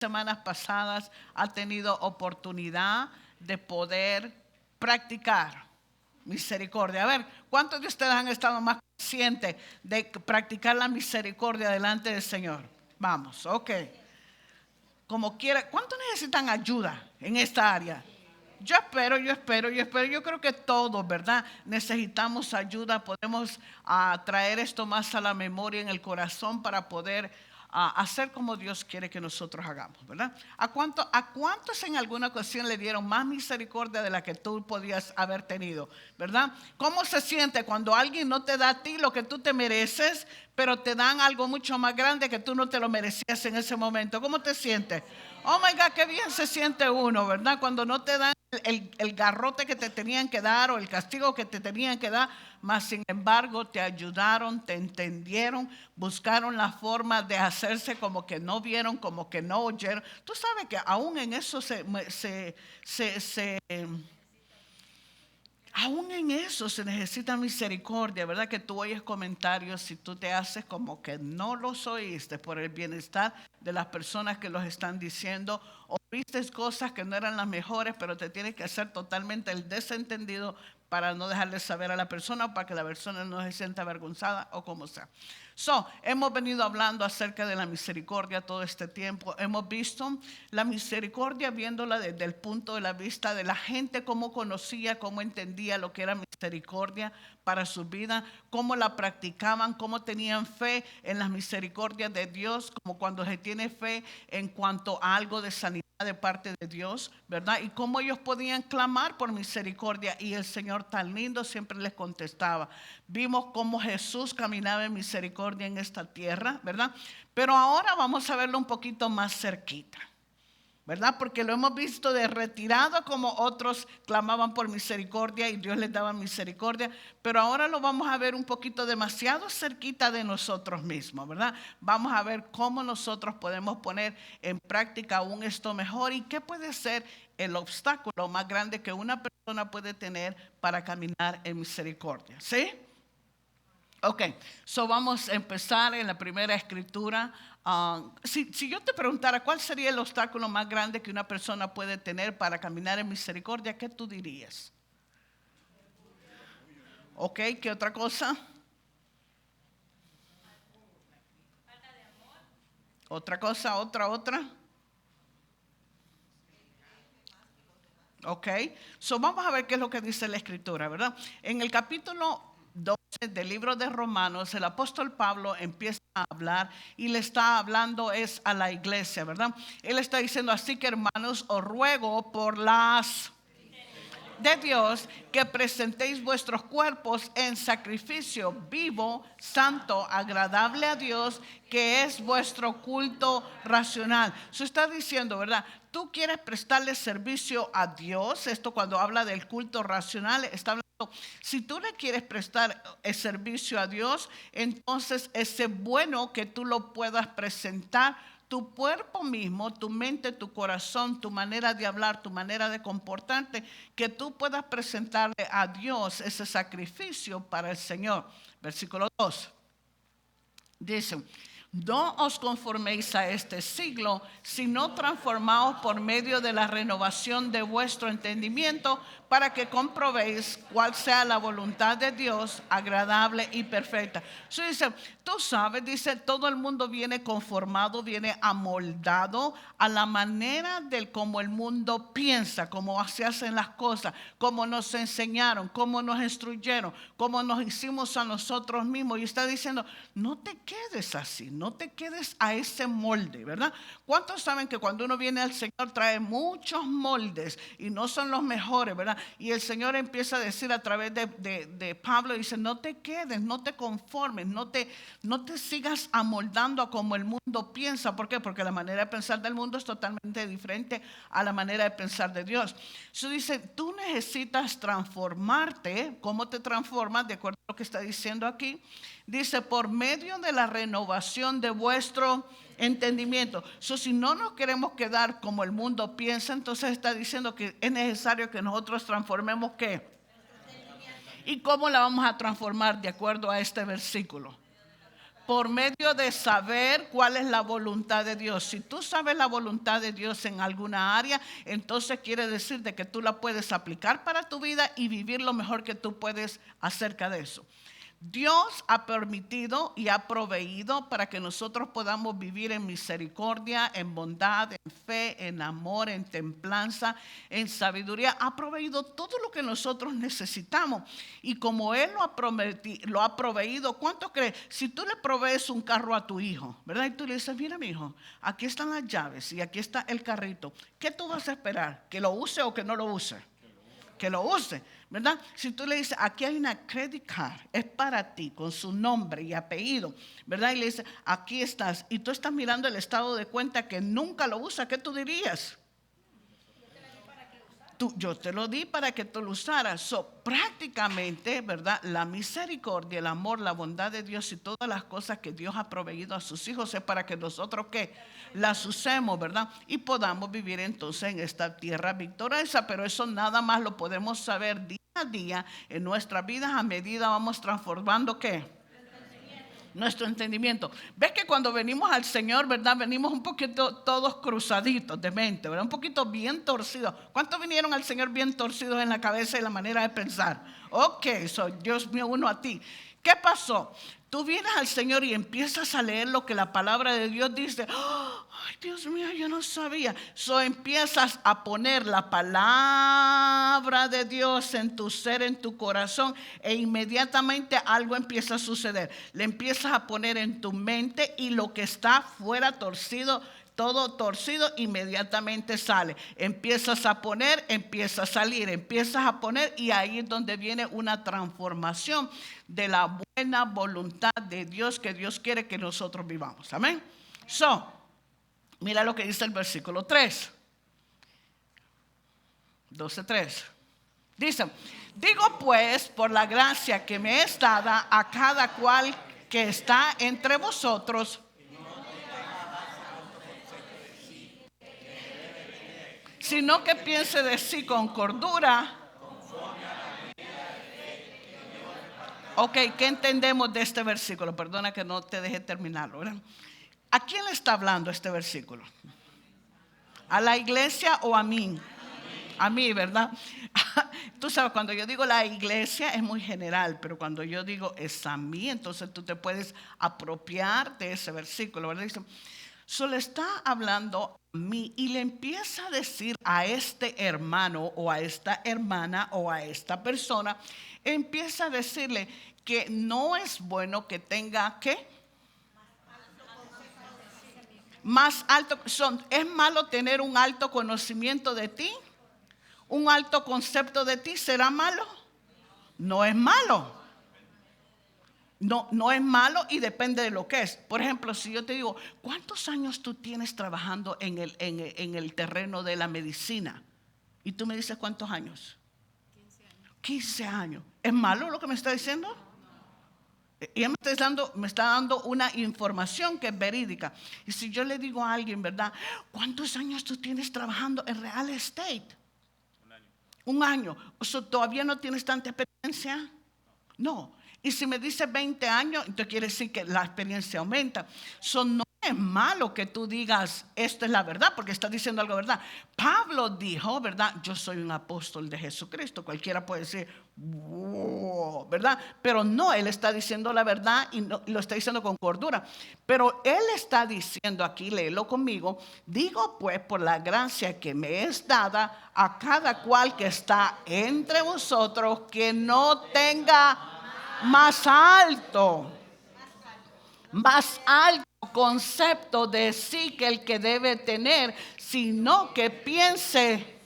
semanas pasadas ha tenido oportunidad de poder practicar misericordia? A ver, ¿cuántos de ustedes han estado más conscientes de practicar la misericordia delante del Señor? Vamos, ok. Como quiera, ¿cuántos necesitan ayuda en esta área? Yo espero. Yo creo que todos, ¿verdad? Necesitamos ayuda. Podemos traer esto más a la memoria, en el corazón, para poder hacer como Dios quiere que nosotros hagamos, ¿verdad? ¿A cuántos en alguna ocasión le dieron más misericordia de la que tú podías haber tenido, ¿verdad? ¿Cómo se siente cuando alguien no te da a ti lo que tú te mereces, pero te dan algo mucho más grande que tú no te lo merecías en ese momento? ¿Cómo te sientes? Oh my God, qué bien se siente uno, ¿verdad? Cuando no te dan el garrote que te tenían que dar o el castigo que te tenían que dar, mas sin embargo te ayudaron, te entendieron, buscaron la forma de hacerse como que no vieron, como que no oyeron. Tú sabes que aún en eso aún en eso se necesita misericordia, ¿verdad? Que tú oyes comentarios, si tú te haces como que no los oíste por el bienestar de las personas que los están diciendo, o viste cosas que no eran las mejores, pero te tienes que hacer totalmente el desentendido para no dejarle saber a la persona, para que la persona no se sienta avergonzada o como sea. Hemos venido hablando acerca de la misericordia todo este tiempo. Hemos visto la misericordia viéndola desde el punto de la vista de la gente, cómo conocía, cómo entendía lo que era misericordia para su vida, cómo la practicaban, cómo tenían fe en las misericordias de Dios, como cuando se tiene fe en cuanto a algo de sanidad de parte de Dios, ¿verdad? Y cómo ellos podían clamar por misericordia y el Señor tan lindo siempre les contestaba. Vimos cómo Jesús caminaba en misericordia en esta tierra, ¿verdad? Pero ahora vamos a verlo un poquito más cerquita, ¿verdad? Porque lo hemos visto de retirado, como otros clamaban por misericordia y Dios les daba misericordia, pero ahora lo vamos a ver un poquito demasiado cerquita de nosotros mismos, ¿verdad? Vamos a ver cómo nosotros podemos poner en práctica aún esto mejor y qué puede ser el obstáculo más grande que una persona puede tener para caminar en misericordia, ¿sí? Ok, vamos a empezar en la primera escritura. Si yo te preguntara cuál sería el obstáculo más grande que una persona puede tener para caminar en misericordia, ¿qué tú dirías? Ok, ¿qué otra cosa? Otra cosa, otra. Ok, vamos a ver qué es lo que dice la escritura, ¿verdad? En el capítulo 12 del libro de Romanos, el apóstol Pablo empieza a hablar y le está hablando es a la iglesia, ¿verdad? Él está diciendo, así que hermanos, os ruego por las de Dios que presentéis vuestros cuerpos en sacrificio vivo, santo, agradable a Dios, que es vuestro culto racional. Eso está diciendo, ¿verdad? Tú quieres prestarle servicio a Dios. Esto cuando habla del culto racional, está hablando, si tú le quieres prestar el servicio a Dios, entonces es bueno que tú lo puedas presentar tu cuerpo mismo, tu mente, tu corazón, tu manera de hablar, tu manera de comportarte, que tú puedas presentarle a Dios ese sacrificio para el Señor. Versículo 2. Dice, no os conforméis a este siglo, sino transformaos por medio de la renovación de vuestro entendimiento, para que comprobéis cuál sea la voluntad de Dios, agradable y perfecta. Eso dice, tú sabes, dice, todo el mundo viene conformado, viene amoldado a la manera del cómo el mundo piensa, cómo se hacen las cosas, cómo nos enseñaron, cómo nos instruyeron, cómo nos hicimos a nosotros mismos. Y está diciendo, no te quedes así, no te quedes a ese molde, ¿verdad? ¿Cuántos saben que cuando uno viene al Señor trae muchos moldes y no son los mejores, ¿verdad? Y el Señor empieza a decir a través de Pablo, dice, no te quedes, no te conformes, no te sigas amoldando a como el mundo piensa. ¿Por qué? Porque la manera de pensar del mundo es totalmente diferente a la manera de pensar de Dios. Eso dice, tú necesitas transformarte. ¿Cómo te transformas? De acuerdo a lo que está diciendo aquí. Dice, por medio de la renovación de vuestro entendimiento. Si no nos queremos quedar como el mundo piensa, entonces está diciendo que es necesario que nosotros transformemos ¿qué? ¿Y cómo la vamos a transformar de acuerdo a este versículo? Por medio de saber cuál es la voluntad de Dios. Si tú sabes la voluntad de Dios en alguna área, entonces quiere decir de que tú la puedes aplicar para tu vida y vivir lo mejor que tú puedes acerca de eso. Dios ha permitido y ha proveído para que nosotros podamos vivir en misericordia, en bondad, en fe, en amor, en templanza, en sabiduría. Ha proveído todo lo que nosotros necesitamos. Y como Él lo ha proveído, ¿cuánto crees? Si tú le provees un carro a tu hijo, ¿verdad? Y tú le dices, mira mi hijo, aquí están las llaves y aquí está el carrito. ¿Qué tú vas a esperar? ¿Que lo use o que no lo use? Que lo use, ¿verdad? Si tú le dices, aquí hay una credit card, es para ti, con su nombre y apellido, ¿verdad? Y le dices, aquí estás, y tú estás mirando el estado de cuenta que nunca lo usa, ¿qué tú dirías? Yo te lo di para que tú lo usaras. Prácticamente, ¿verdad? La misericordia, el amor, la bondad de Dios y todas las cosas que Dios ha proveído a sus hijos es para que nosotros ¿qué? Las usemos, ¿verdad? Y podamos vivir entonces en esta tierra victoriosa. Pero eso nada más lo podemos saber día a día en nuestras vidas a medida vamos transformando ¿qué? Nuestro entendimiento. ¿Ves que cuando venimos al Señor, verdad? Venimos un poquito todos cruzaditos de mente, ¿verdad? Un poquito bien torcidos. ¿Cuántos vinieron al Señor bien torcidos en la cabeza y la manera de pensar? Ok, Dios me uno a ti. ¿Qué pasó? Tú vienes al Señor y empiezas a leer lo que la palabra de Dios dice. ¡Oh! Ay, Dios mío, yo no sabía. Empiezas a poner la palabra de Dios en tu ser, en tu corazón, e inmediatamente algo empieza a suceder. Le empiezas a poner en tu mente y lo que está fuera torcido, todo torcido, inmediatamente sale. Empiezas a poner, empieza a salir, empiezas a poner y ahí es donde viene una transformación de la buena voluntad de Dios que Dios quiere que nosotros vivamos. Amén. Mira lo que dice el versículo 3. 12:3. Dice, digo pues por la gracia que me es dada a cada cual que está entre vosotros, sino que piense de sí con cordura. Ok, ¿qué entendemos de este versículo? Perdona que no te deje terminarlo, ¿verdad? ¿A quién le está hablando este versículo? ¿A la iglesia o a mí? A mí, ¿verdad? Tú sabes, cuando yo digo la iglesia es muy general, pero cuando yo digo es a mí, entonces tú te puedes apropiar de ese versículo, ¿verdad? Dice, le está hablando a mí y le empieza a decir a este hermano o a esta hermana o a esta persona, empieza a decirle que no es bueno que tenga, ¿qué? Más alto, ¿es malo tener un alto conocimiento de ti? ¿Un alto concepto de ti será malo? No es malo. No es malo y depende de lo que es. Por ejemplo, si yo te digo, ¿cuántos años tú tienes trabajando en el terreno de la medicina? Y tú me dices, ¿cuántos años? 15 años. ¿Es malo lo que me está diciendo? Y él me está dando una información que es verídica. Y si yo le digo a alguien, ¿verdad? ¿Cuántos años tú tienes trabajando en real estate? Un año. ¿Todavía no tienes tanta experiencia? No. Y si me dice 20 años, entonces quiere decir que la experiencia aumenta. No es malo que tú digas, esto es la verdad, porque está diciendo algo verdad. Pablo dijo, ¿verdad? Yo soy un apóstol de Jesucristo. Cualquiera puede decir, wow, ¿verdad? Pero no, él está diciendo la verdad y lo está diciendo con cordura. Pero él está diciendo aquí, léelo conmigo, digo pues por la gracia que me es dada a cada cual que está entre vosotros, que no tenga más alto concepto de sí que el que debe tener, sino que piense.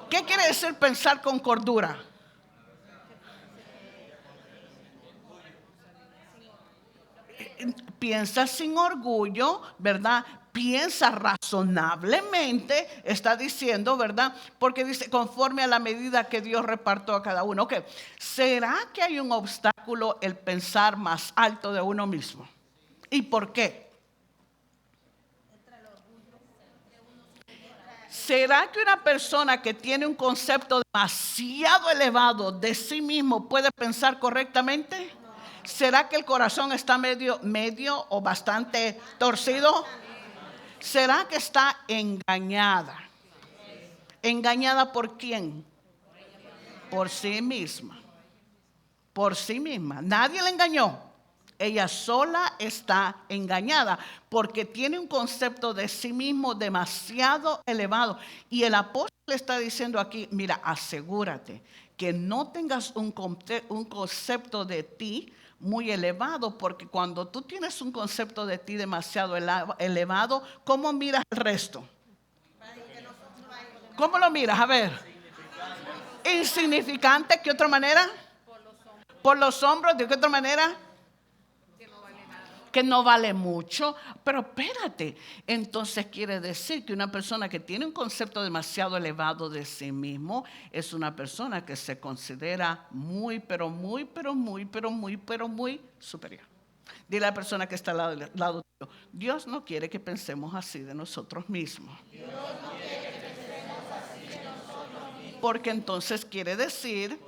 ¿Qué quiere decir pensar con cordura? Piensa sin orgullo, ¿verdad? Piensa razonablemente, está diciendo, ¿verdad? Porque dice, conforme a la medida que Dios repartió a cada uno. Ok, ¿será que hay un obstáculo el pensar más alto de uno mismo? ¿Y por qué? ¿Será que una persona que tiene un concepto demasiado elevado de sí mismo puede pensar correctamente? ¿Será que el corazón está medio o bastante torcido? ¿Será que está engañada? ¿Engañada por quién? Por sí misma. Por sí misma. Nadie la engañó. Ella sola está engañada porque tiene un concepto de sí mismo demasiado elevado. Y el apóstol le está diciendo aquí, mira, asegúrate que no tengas un concepto de ti muy elevado, porque cuando tú tienes un concepto de ti demasiado elevado, ¿cómo miras el resto? ¿Cómo lo miras? A ver. Insignificante, ¿qué otra manera? Por los hombros, ¿de qué otra manera? Que no vale mucho. Pero espérate, entonces quiere decir que una persona que tiene un concepto demasiado elevado de sí mismo es una persona que se considera muy superior. Dile a la persona que está al lado tuyo, Dios no quiere que pensemos así de nosotros mismos. Porque entonces quiere decir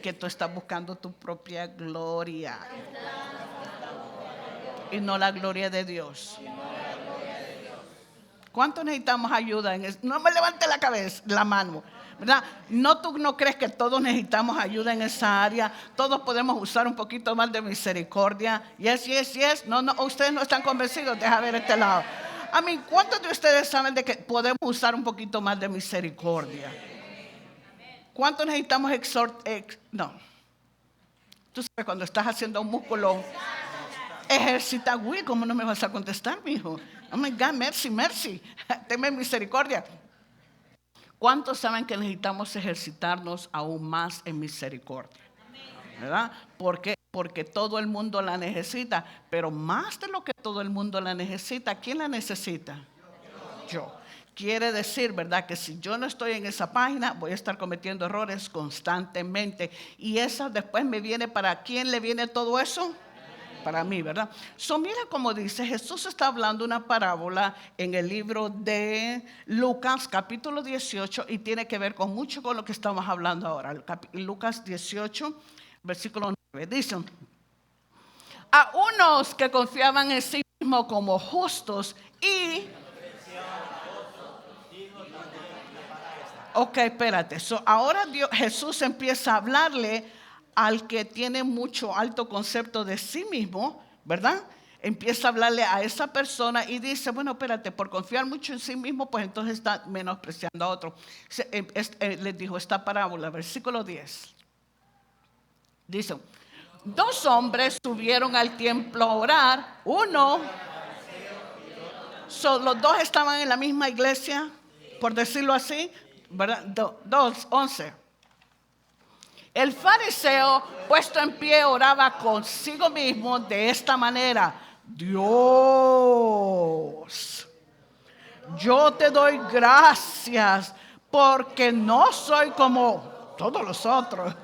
que tú estás buscando tu propia gloria y no la gloria de Dios. ¿Cuánto necesitamos ayuda en eso? No me levante la cabeza, la mano, ¿verdad? No, tú no crees que todos necesitamos ayuda en esa área. Todos podemos usar un poquito más de misericordia. Yes. No, ustedes no están convencidos. Deja ver este lado. A mí, ¿cuántos de ustedes saben de que podemos usar un poquito más de misericordia? ¿Cuánto necesitamos no? Tú sabes, cuando estás haciendo un músculo, ejercita. Uy, ¿cómo no me vas a contestar, mijo? Oh my God, mercy. Tenme misericordia. ¿Cuántos saben que necesitamos ejercitarnos aún más en misericordia? ¿Verdad? Porque todo el mundo la necesita, pero más de lo que todo el mundo la necesita, ¿quién la necesita? Yo. Quiere decir, ¿verdad?, que si yo no estoy en esa página, voy a estar cometiendo errores constantemente. Y esa después me viene, ¿para quién le viene todo eso? Para mí, ¿verdad? Mira cómo dice, Jesús está hablando una parábola en el libro de Lucas, capítulo 18, y tiene que ver mucho con lo que estamos hablando ahora. Lucas 18, versículo 9, dice: a unos que confiaban en sí mismos como justos y... Ok, espérate. Ahora Jesús empieza a hablarle al que tiene mucho alto concepto de sí mismo, ¿verdad? Empieza a hablarle a esa persona y dice, bueno, espérate, por confiar mucho en sí mismo, pues entonces está menospreciando a otro. Les dijo esta parábola, versículo 10. Dice, 2 hombres subieron al templo a orar, uno... los 2 estaban en la misma iglesia, por decirlo así, ¿verdad? 2:11. El fariseo, puesto en pie, oraba consigo mismo de esta manera: Dios, yo te doy gracias porque no soy como todos los otros.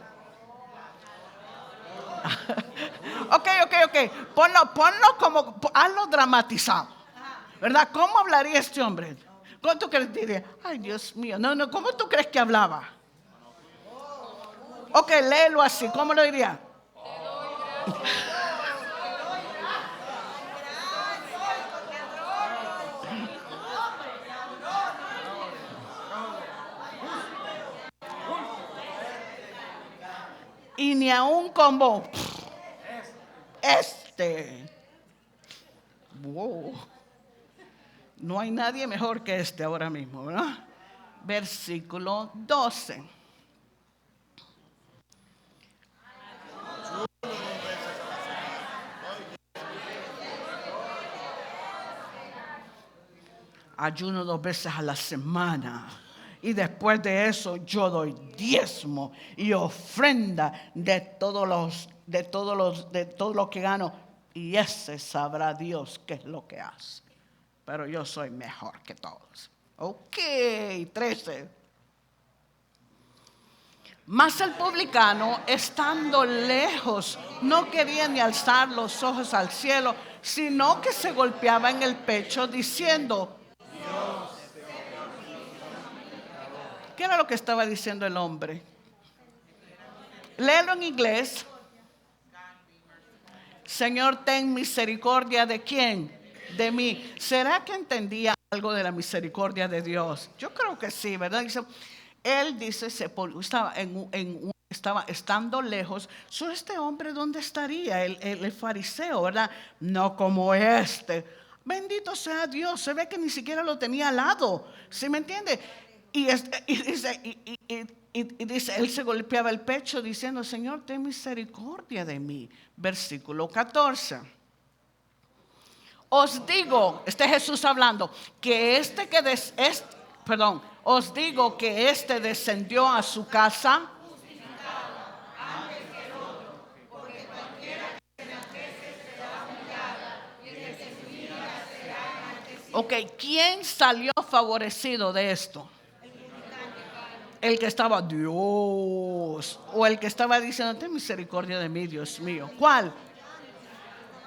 Ok. Ponlo como, hazlo dramatizado, ¿verdad? ¿Cómo hablaría este hombre? ¿Cómo tú crees que diría? Ay, Dios mío. No. ¿Cómo tú crees que hablaba? Ok, léelo así. ¿Cómo lo diría? Y ni aún como wow. No hay nadie mejor que este ahora mismo, ¿verdad? Versículo 12. Ayuno 2 veces a la semana. Y después de eso yo doy diezmo y ofrenda de todo lo que gano. Y ese sabrá Dios qué es lo que hace. Pero yo soy mejor que todos. Ok, 13. Mas el publicano, estando lejos, no quería ni alzar los ojos al cielo, sino que se golpeaba en el pecho diciendo... ¿Qué era lo que estaba diciendo el hombre? Léelo en inglés. Señor, ten misericordia ¿de quién? De mí. ¿Será que entendía algo de la misericordia de Dios? Yo creo que sí, ¿verdad? Él dice, estaba estando lejos. Este hombre, ¿dónde estaría? El fariseo, ¿verdad? No como este. Bendito sea Dios. Se ve que ni siquiera lo tenía al lado. ¿Sí me entiende? Y dice, él se golpeaba el pecho diciendo, Señor, ten misericordia de mí. Versículo 14. Os digo, este Jesús hablando, que os digo que este descendió a su casa. Ok, ¿quién salió favorecido de esto? El que estaba, Dios, o el que estaba diciendo, ten misericordia de mí, Dios mío. ¿Cuál?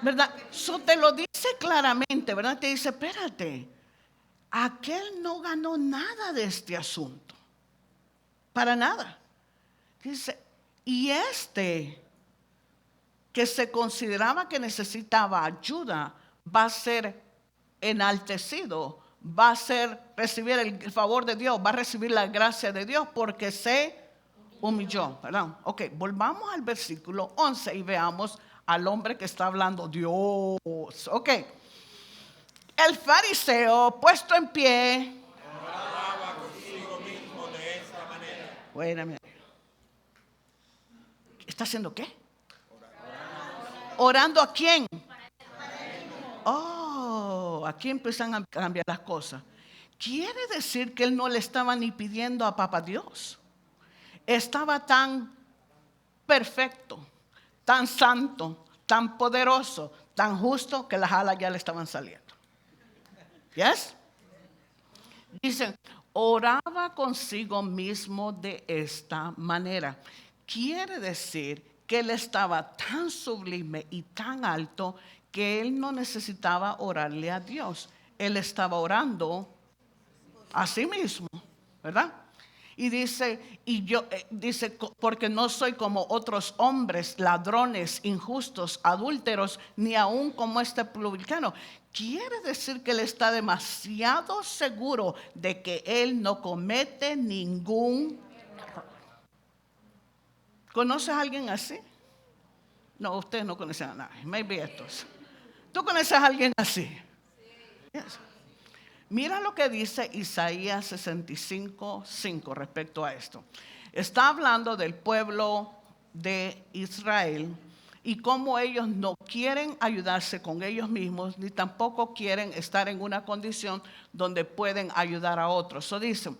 ¿Verdad? Eso te lo dice claramente, ¿verdad? Te dice, espérate, aquel no ganó nada de este asunto. Para nada. Dice, y este que se consideraba que necesitaba ayuda va a ser enaltecido, va a recibir el favor de Dios, va a recibir la gracia de Dios porque se humilló. ¿Verdad? Ok, volvamos al versículo 11 y veamos al hombre que está hablando Dios. Ok, el fariseo puesto en pie oraba consigo mismo de esta manera. Bueno, ¿está haciendo qué? ¿Orando a quién? Oh, aquí empiezan a cambiar las cosas. Quiere decir que él no le estaba ni pidiendo a Papá Dios. Estaba tan perfecto, tan santo, tan poderoso, tan justo que las alas ya le estaban saliendo. ¿Yes? Dicen, oraba consigo mismo de esta manera. Quiere decir que él estaba tan sublime y tan alto que él no necesitaba orarle a Dios. Él estaba orando a sí mismo, ¿verdad? Y dice, porque no soy como otros hombres, ladrones, injustos, adúlteros, ni aún como este publicano. Quiere decir que él está demasiado seguro de que él no comete ningún error. ¿Conoces a alguien así? No, ustedes no conocen a nadie. Maybe estos. ¿Tú conoces a alguien así? Yes. Mira lo que dice Isaías 65:5 respecto a esto. Está hablando del pueblo de Israel y cómo ellos no quieren ayudarse con ellos mismos, ni tampoco quieren estar en una condición donde pueden ayudar a otros. Eso dice,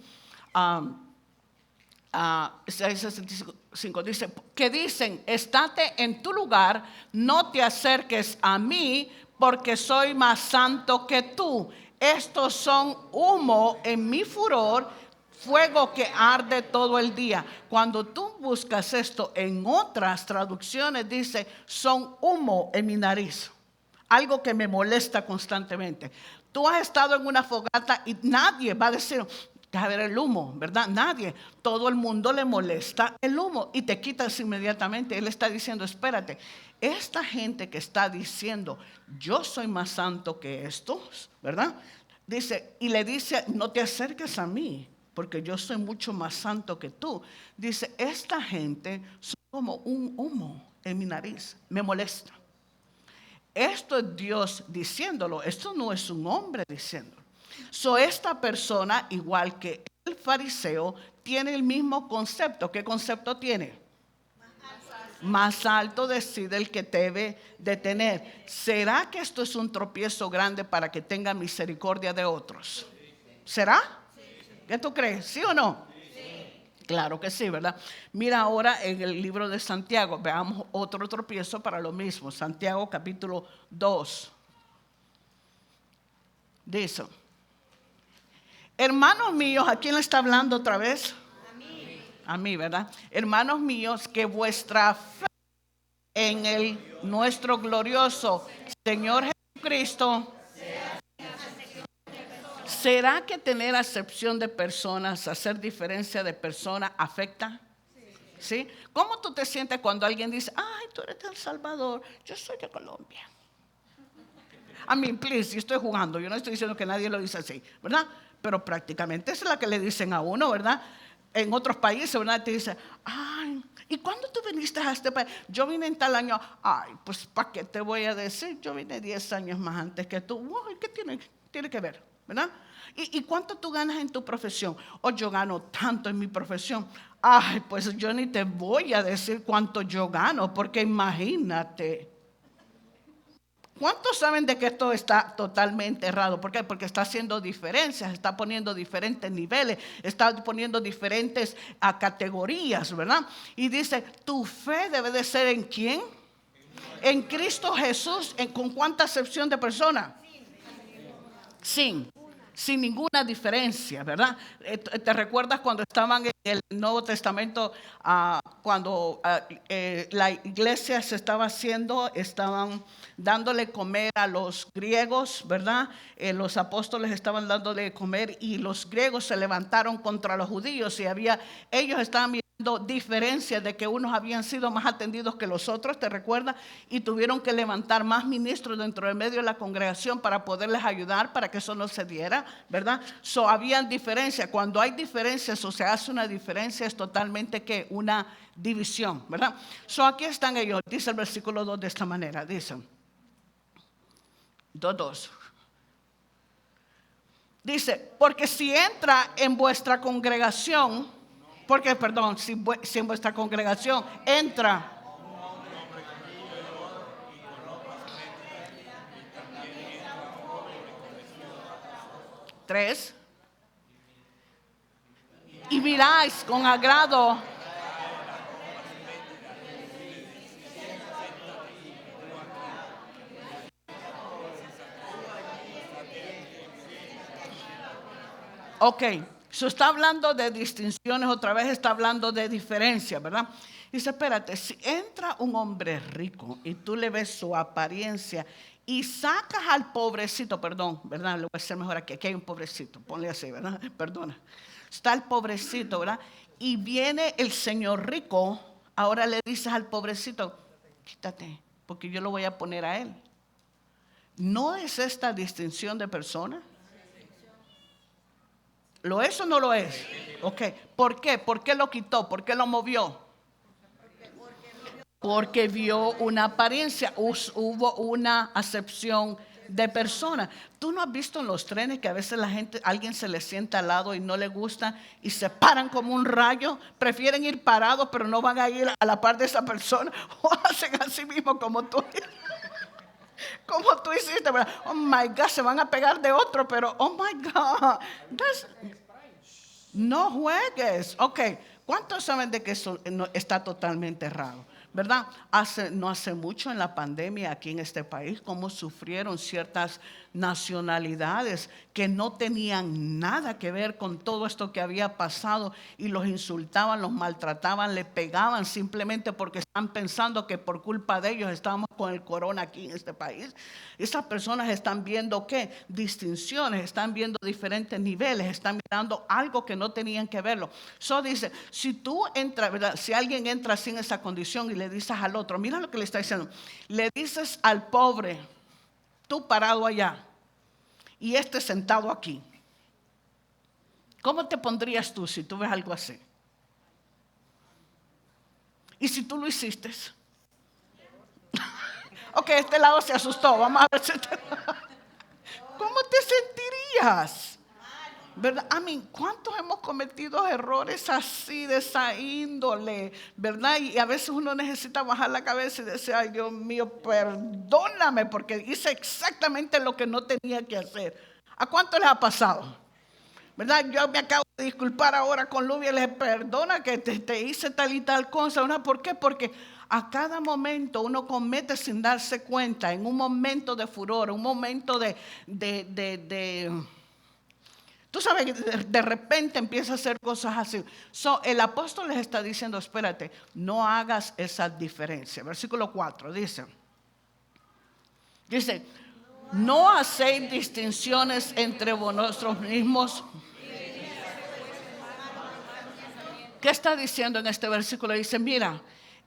Isaías 65 dice, que dicen, estate en tu lugar, no te acerques a mí, porque soy más santo que tú. Estos son humo en mi furor, fuego que arde todo el día. Cuando tú buscas esto en otras traducciones, dice, son humo en mi nariz. Algo que me molesta constantemente. Tú has estado en una fogata y nadie va a decir, deja ver el humo, ¿verdad? Nadie. Todo el mundo le molesta el humo y te quitas inmediatamente. Él está diciendo, espérate, esta gente que está diciendo, yo soy más santo que estos, ¿verdad? Dice, y le dice, no te acerques a mí, porque yo soy mucho más santo que tú. Dice, esta gente son como un humo en mi nariz, me molesta. Esto es Dios diciéndolo, esto no es un hombre diciéndolo. Esta persona, igual que el fariseo, tiene el mismo concepto. ¿Qué concepto tiene? Más alto decide el que debe de tener. ¿Será que esto es un tropiezo grande para que tenga misericordia de otros? ¿Será? ¿Qué tú crees? ¿Sí o no? Sí. Claro que sí, ¿verdad? Mira ahora en el libro de Santiago, veamos otro tropiezo para lo mismo. Santiago capítulo 2. Dice, hermanos míos, ¿a quién le está hablando otra vez? A mí, ¿verdad? Hermanos míos, que vuestra fe en nuestro glorioso Señor Jesucristo. ¿Será que tener acepción de personas, hacer diferencia de personas afecta? ¿Sí? ¿Cómo tú te sientes cuando alguien dice, ay, tú eres de El Salvador, yo soy de Colombia? I mean, please, yo estoy jugando, yo no estoy diciendo que nadie lo dice así, ¿verdad? Pero prácticamente esa es la que le dicen a uno, ¿verdad? En otros países, ¿verdad? Te dicen, ay, ¿y cuándo tú viniste a este país? Yo vine en tal año. Ay, pues, ¿para qué te voy a decir? Yo vine 10 años más antes que tú. Ay, ¿qué tiene que ver? ¿Verdad? ¿Y cuánto tú ganas en tu profesión? Oh, yo gano tanto en mi profesión. Ay, pues yo ni te voy a decir cuánto yo gano, porque imagínate. ¿Cuántos saben de que esto está totalmente errado? ¿Por qué? Porque está haciendo diferencias, está poniendo diferentes niveles, está poniendo diferentes categorías, ¿verdad? Y dice, tu fe debe de ser ¿en quién? En Cristo Jesús. ¿Con cuánta acepción de persona? Sin ninguna diferencia, ¿verdad? ¿Te recuerdas cuando estaban en el Nuevo Testamento, cuando la iglesia se estaba haciendo, estaban dándole comer a los griegos, ¿verdad? Los apóstoles estaban dándole comer y los griegos se levantaron contra los judíos y ellos estaban mirando diferencias de que unos habían sido más atendidos que los otros, ¿te recuerdas? Y tuvieron que levantar más ministros dentro del medio de la congregación para poderles ayudar para que eso no se diera, ¿verdad? Habían diferencias. Cuando hay diferencias o se hace una diferencia es totalmente que una división, ¿verdad? Aquí están ellos, dice el versículo 2 de esta manera, dicen 2:2. Dice, porque si entra en vuestra congregación, porque, perdón, si en vuestra congregación entra tres, y miráis con agrado ok, está hablando de distinciones, otra vez está hablando de diferencias, ¿verdad? Dice, espérate, si entra un hombre rico y tú le ves su apariencia y sacas al pobrecito, perdón, ¿verdad? Le voy a hacer mejor aquí hay un pobrecito, ponle así, ¿verdad? Perdona. Está el pobrecito, ¿verdad? Y viene el señor rico, ahora le dices al pobrecito, quítate, porque yo lo voy a poner a él. ¿No es esta distinción de personas? ¿Lo es o no lo es? Ok. ¿Por qué? ¿Por qué lo quitó? ¿Por qué lo movió? Porque vio una apariencia, hubo una acepción de persona. ¿Tú no has visto en los trenes que a veces alguien se le sienta al lado y no le gusta y se paran como un rayo? Prefieren ir parados pero no van a ir a la par de esa persona o hacen así mismo como tú hiciste, ¿verdad? Oh my God, se van a pegar de otro, pero oh my God, no juegues. Ok, ¿cuántos saben de que eso está totalmente errado? ¿Verdad? No hace mucho en la pandemia aquí en este país, cómo sufrieron ciertas nacionalidades que no tenían nada que ver con todo esto que había pasado y los insultaban, los maltrataban, les pegaban simplemente porque están pensando que por culpa de ellos estábamos con el corona aquí en este país. Esas personas están viendo ¿qué? Distinciones, están viendo diferentes niveles, están mirando algo que no tenían que verlo. Dice, si tú entras, ¿verdad? Si alguien entra así en esa condición y le dices al otro, mira lo que le está diciendo, le dices al pobre, tú parado allá y este sentado aquí, ¿cómo te pondrías tú si tú ves algo así? ¿Y si tú lo hiciste? Ok, este lado se asustó, vamos a ver si ¿cómo te sentirías? ¿Verdad? ¿Cuántos hemos cometido errores así de esa índole? ¿Verdad? Y a veces uno necesita bajar la cabeza y decir, ay Dios mío, perdóname porque hice exactamente lo que no tenía que hacer. ¿A cuánto les ha pasado? ¿Verdad? Yo me acabo de disculpar ahora con Lubia y les perdona que te hice tal y tal cosa. ¿Verdad? ¿Por qué? Porque a cada momento uno comete sin darse cuenta, en un momento de furor, un momento de tú sabes que de repente empieza a hacer cosas así. El apóstol les está diciendo, espérate, no hagas esa diferencia. Versículo 4 dice, no hacéis distinciones entre vosotros mismos. ¿Qué está diciendo en este versículo? Dice, mira,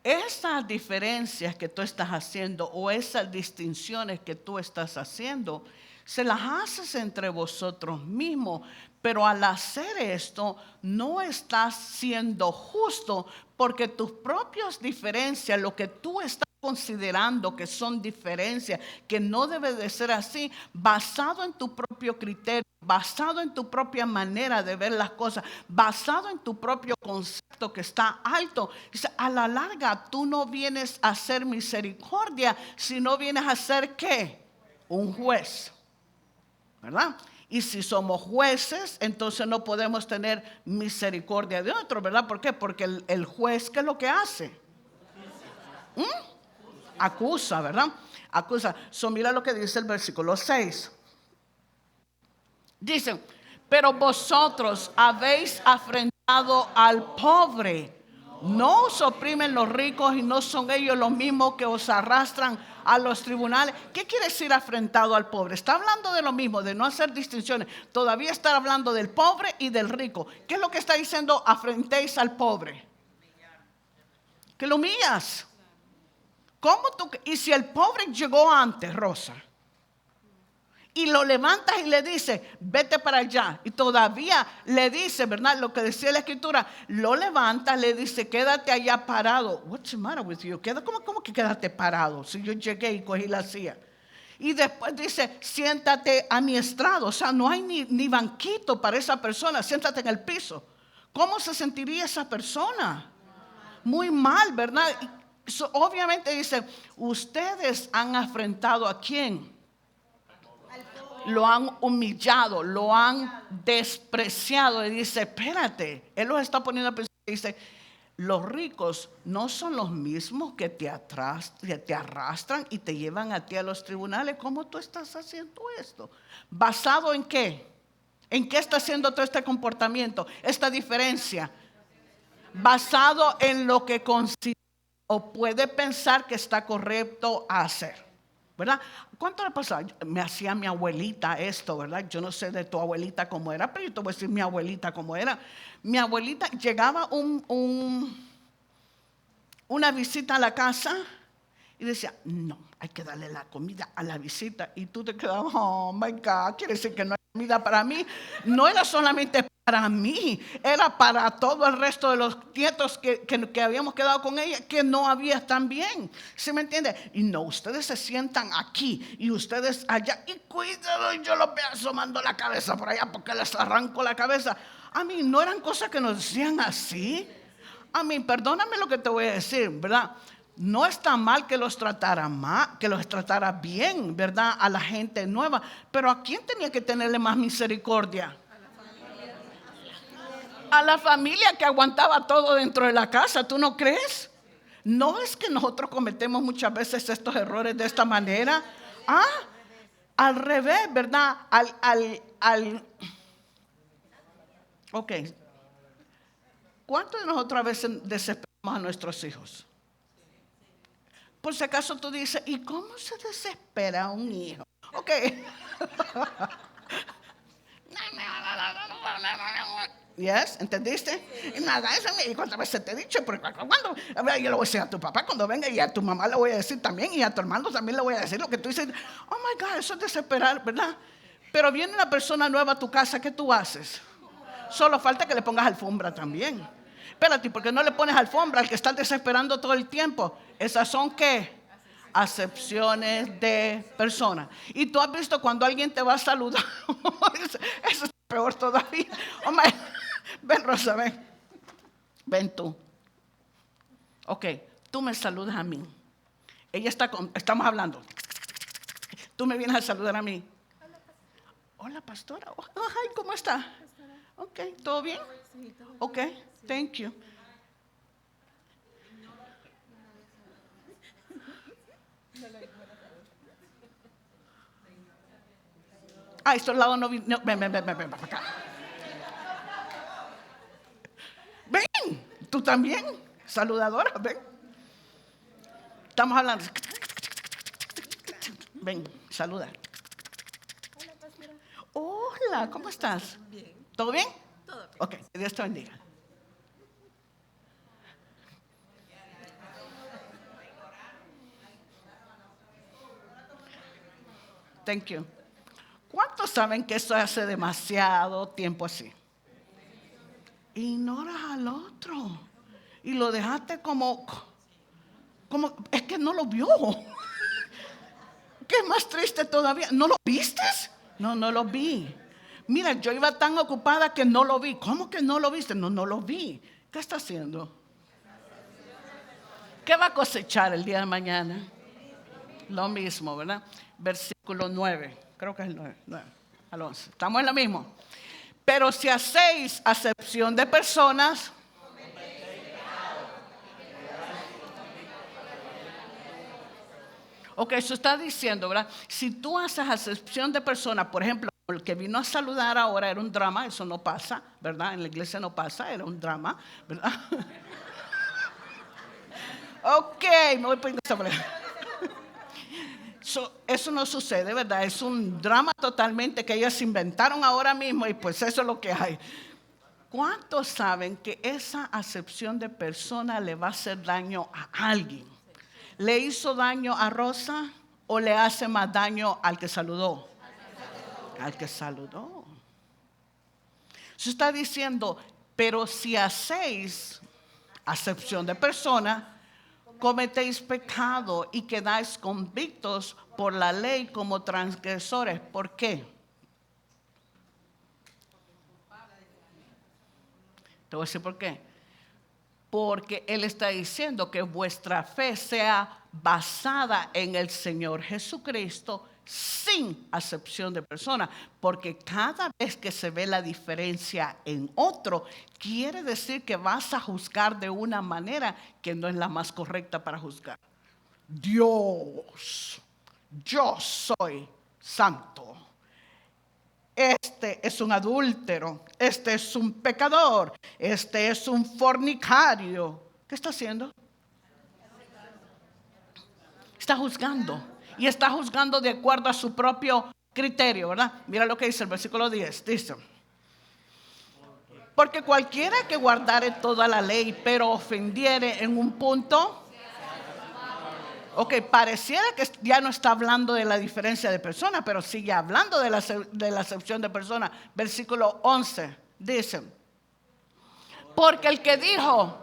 esas diferencias que tú estás haciendo o esas distinciones que tú estás haciendo, se las haces entre vosotros mismos, pero al hacer esto no estás siendo justo porque tus propias diferencias, lo que tú estás considerando que son diferencias, que no debe de ser así, basado en tu propio criterio, basado en tu propia manera de ver las cosas, basado en tu propio concepto que está alto. Dice, a la larga tú no vienes a hacer misericordia, sino vienes a ser ¿qué? Un juez, ¿verdad? Y si somos jueces, entonces no podemos tener misericordia de otro, ¿verdad? ¿Por qué? Porque el juez, ¿qué es lo que hace? Acusa, ¿verdad? Acusa. Mira lo que dice el versículo 6. Dice, pero vosotros habéis afrentado al pobre. No os oprimen los ricos y no son ellos los mismos que os arrastran a los tribunales. ¿Qué quiere decir afrentado al pobre? Está hablando de lo mismo, de no hacer distinciones. Todavía está hablando del pobre y del rico. ¿Qué es lo que está diciendo? Afrentéis al pobre. Que lo humillas. ¿Cómo tú? Y si el pobre llegó antes, Rosa, y lo levantas y le dices, vete para allá, y todavía le dice, ¿verdad? Lo que decía la escritura, lo levanta, le dice, quédate allá parado. What's the matter with you? ¿Cómo que quédate parado? Si yo llegué y cogí la silla. Y después dice, siéntate a mi estrado. O sea, no hay ni banquito para esa persona, siéntate en el piso. ¿Cómo se sentiría esa persona? Muy mal, ¿verdad? Obviamente dice, ustedes han afrentado ¿a quién? Lo han humillado, lo han despreciado. Y dice, espérate, él los está poniendo a pensar. Dice, los ricos no son los mismos que te arrastran y te llevan a ti a los tribunales. ¿Cómo tú estás haciendo esto? ¿Basado en qué? ¿En qué está haciendo todo este comportamiento? Esta diferencia. Basado en lo que considera o puede pensar que está correcto hacer. ¿Verdad? ¿Cuánto le pasaba? Me hacía mi abuelita esto, ¿verdad? Yo no sé de tu abuelita cómo era, pero yo te voy a decir mi abuelita cómo era. Mi abuelita, llegaba una visita a la casa y decía, no, hay que darle la comida a la visita. Y tú te quedabas, oh my God, quiere decir que no hay comida para mí. No era solamente para mí, era para todo el resto de los nietos que habíamos quedado con ella, que no había también. ¿Sí me entiende? Y no, ustedes se sientan aquí y ustedes allá. Y cuidado, yo los veo asomando la cabeza por allá porque les arranco la cabeza. A mí no eran cosas que nos decían así. A mí, perdóname lo que te voy a decir, ¿verdad? No está mal que los tratara mal, que los tratara bien, ¿verdad? A la gente nueva. Pero ¿a quién tenía que tenerle más misericordia? A la familia que aguantaba todo dentro de la casa, ¿tú no crees? ¿No es que nosotros cometemos muchas veces estos errores de esta manera? Al revés, ¿verdad? Ok. ¿Cuántos de nosotros a veces desesperamos a nuestros hijos? Por si acaso tú dices, ¿y cómo se desespera un hijo? Ok. Yes, ¿entendiste? Y nada, eso y cuántas veces te he dicho, porque cuando yo le voy a decir a tu papá cuando venga y a tu mamá le voy a decir también y a tu hermano también le voy a decir lo que tú dices. Oh my God, eso es desesperar, ¿verdad? Pero viene una persona nueva a tu casa, ¿qué tú haces? Solo falta que le pongas alfombra también. Espérate, ¿por qué no le pones alfombra al que está desesperando todo el tiempo? Esas son ¿qué? Acepciones de personas. Y tú has visto cuando alguien te va a saludar. Eso es peor todavía. Oh my, ven Rosa, ven. Ven tú. Ok, tú me saludas a mí. Estamos hablando. Tú me vienes a saludar a mí. Hola, pastora. Oh, hi, ¿cómo está? Ok, ¿todo bien? Ok, thank you. Estos lados no, ven para acá. Ven, tú también, saludadora, ven. Estamos hablando. Ven, saluda. Hola, pastora. Hola, ¿cómo estás? Bien. ¿Todo bien? Todo bien. Ok, que Dios te bendiga. Thank you. ¿Cuántos saben que eso hace demasiado tiempo así? Ignoras al otro y lo dejaste como es que no lo vio. ¿Qué es más triste todavía? ¿No lo viste? No, no lo vi. Mira, yo iba tan ocupada que no lo vi. ¿Cómo que no lo viste? No, no lo vi. ¿Qué está haciendo? ¿Qué va a cosechar el día de mañana? Lo mismo, ¿verdad? Versículo 9. Creo que es el 9 al 11. Estamos en lo mismo. Pero si hacéis acepción de personas, ok, eso está diciendo, ¿verdad? Si tú haces acepción de personas, por ejemplo, el que vino a saludar ahora era un drama, eso no pasa, ¿verdad? En la iglesia no pasa, era un drama, ¿verdad? Ok, me voy poniendo esta palabra. Eso no sucede, ¿verdad? Es un drama totalmente que ellos inventaron ahora mismo y pues eso es lo que hay. ¿Cuántos saben que esa acepción de persona le va a hacer daño a alguien? ¿Le hizo daño a Rosa o le hace más daño al que saludó? Al que saludó. Se está diciendo, pero si hacéis acepción de persona, cometéis pecado y quedáis convictos por la ley como transgresores. ¿Por qué? Te voy a decir por qué. Porque Él está diciendo que vuestra fe sea basada en el Señor Jesucristo sin acepción de persona. Porque cada vez que se ve la diferencia en otro, quiere decir que vas a juzgar de una manera que no es la más correcta para juzgar. Dios, yo soy santo. Este es un adúltero, este es un pecador, este es un fornicario. ¿Qué está haciendo? Está juzgando. Y está juzgando de acuerdo a su propio criterio, ¿verdad? Mira lo que dice el versículo 10. Dice, porque cualquiera que guardare toda la ley, pero ofendiere en un punto. Ok, pareciera que ya no está hablando de la diferencia de personas, pero sigue hablando de la acepción de personas. Versículo 11 dice, porque el que dijo,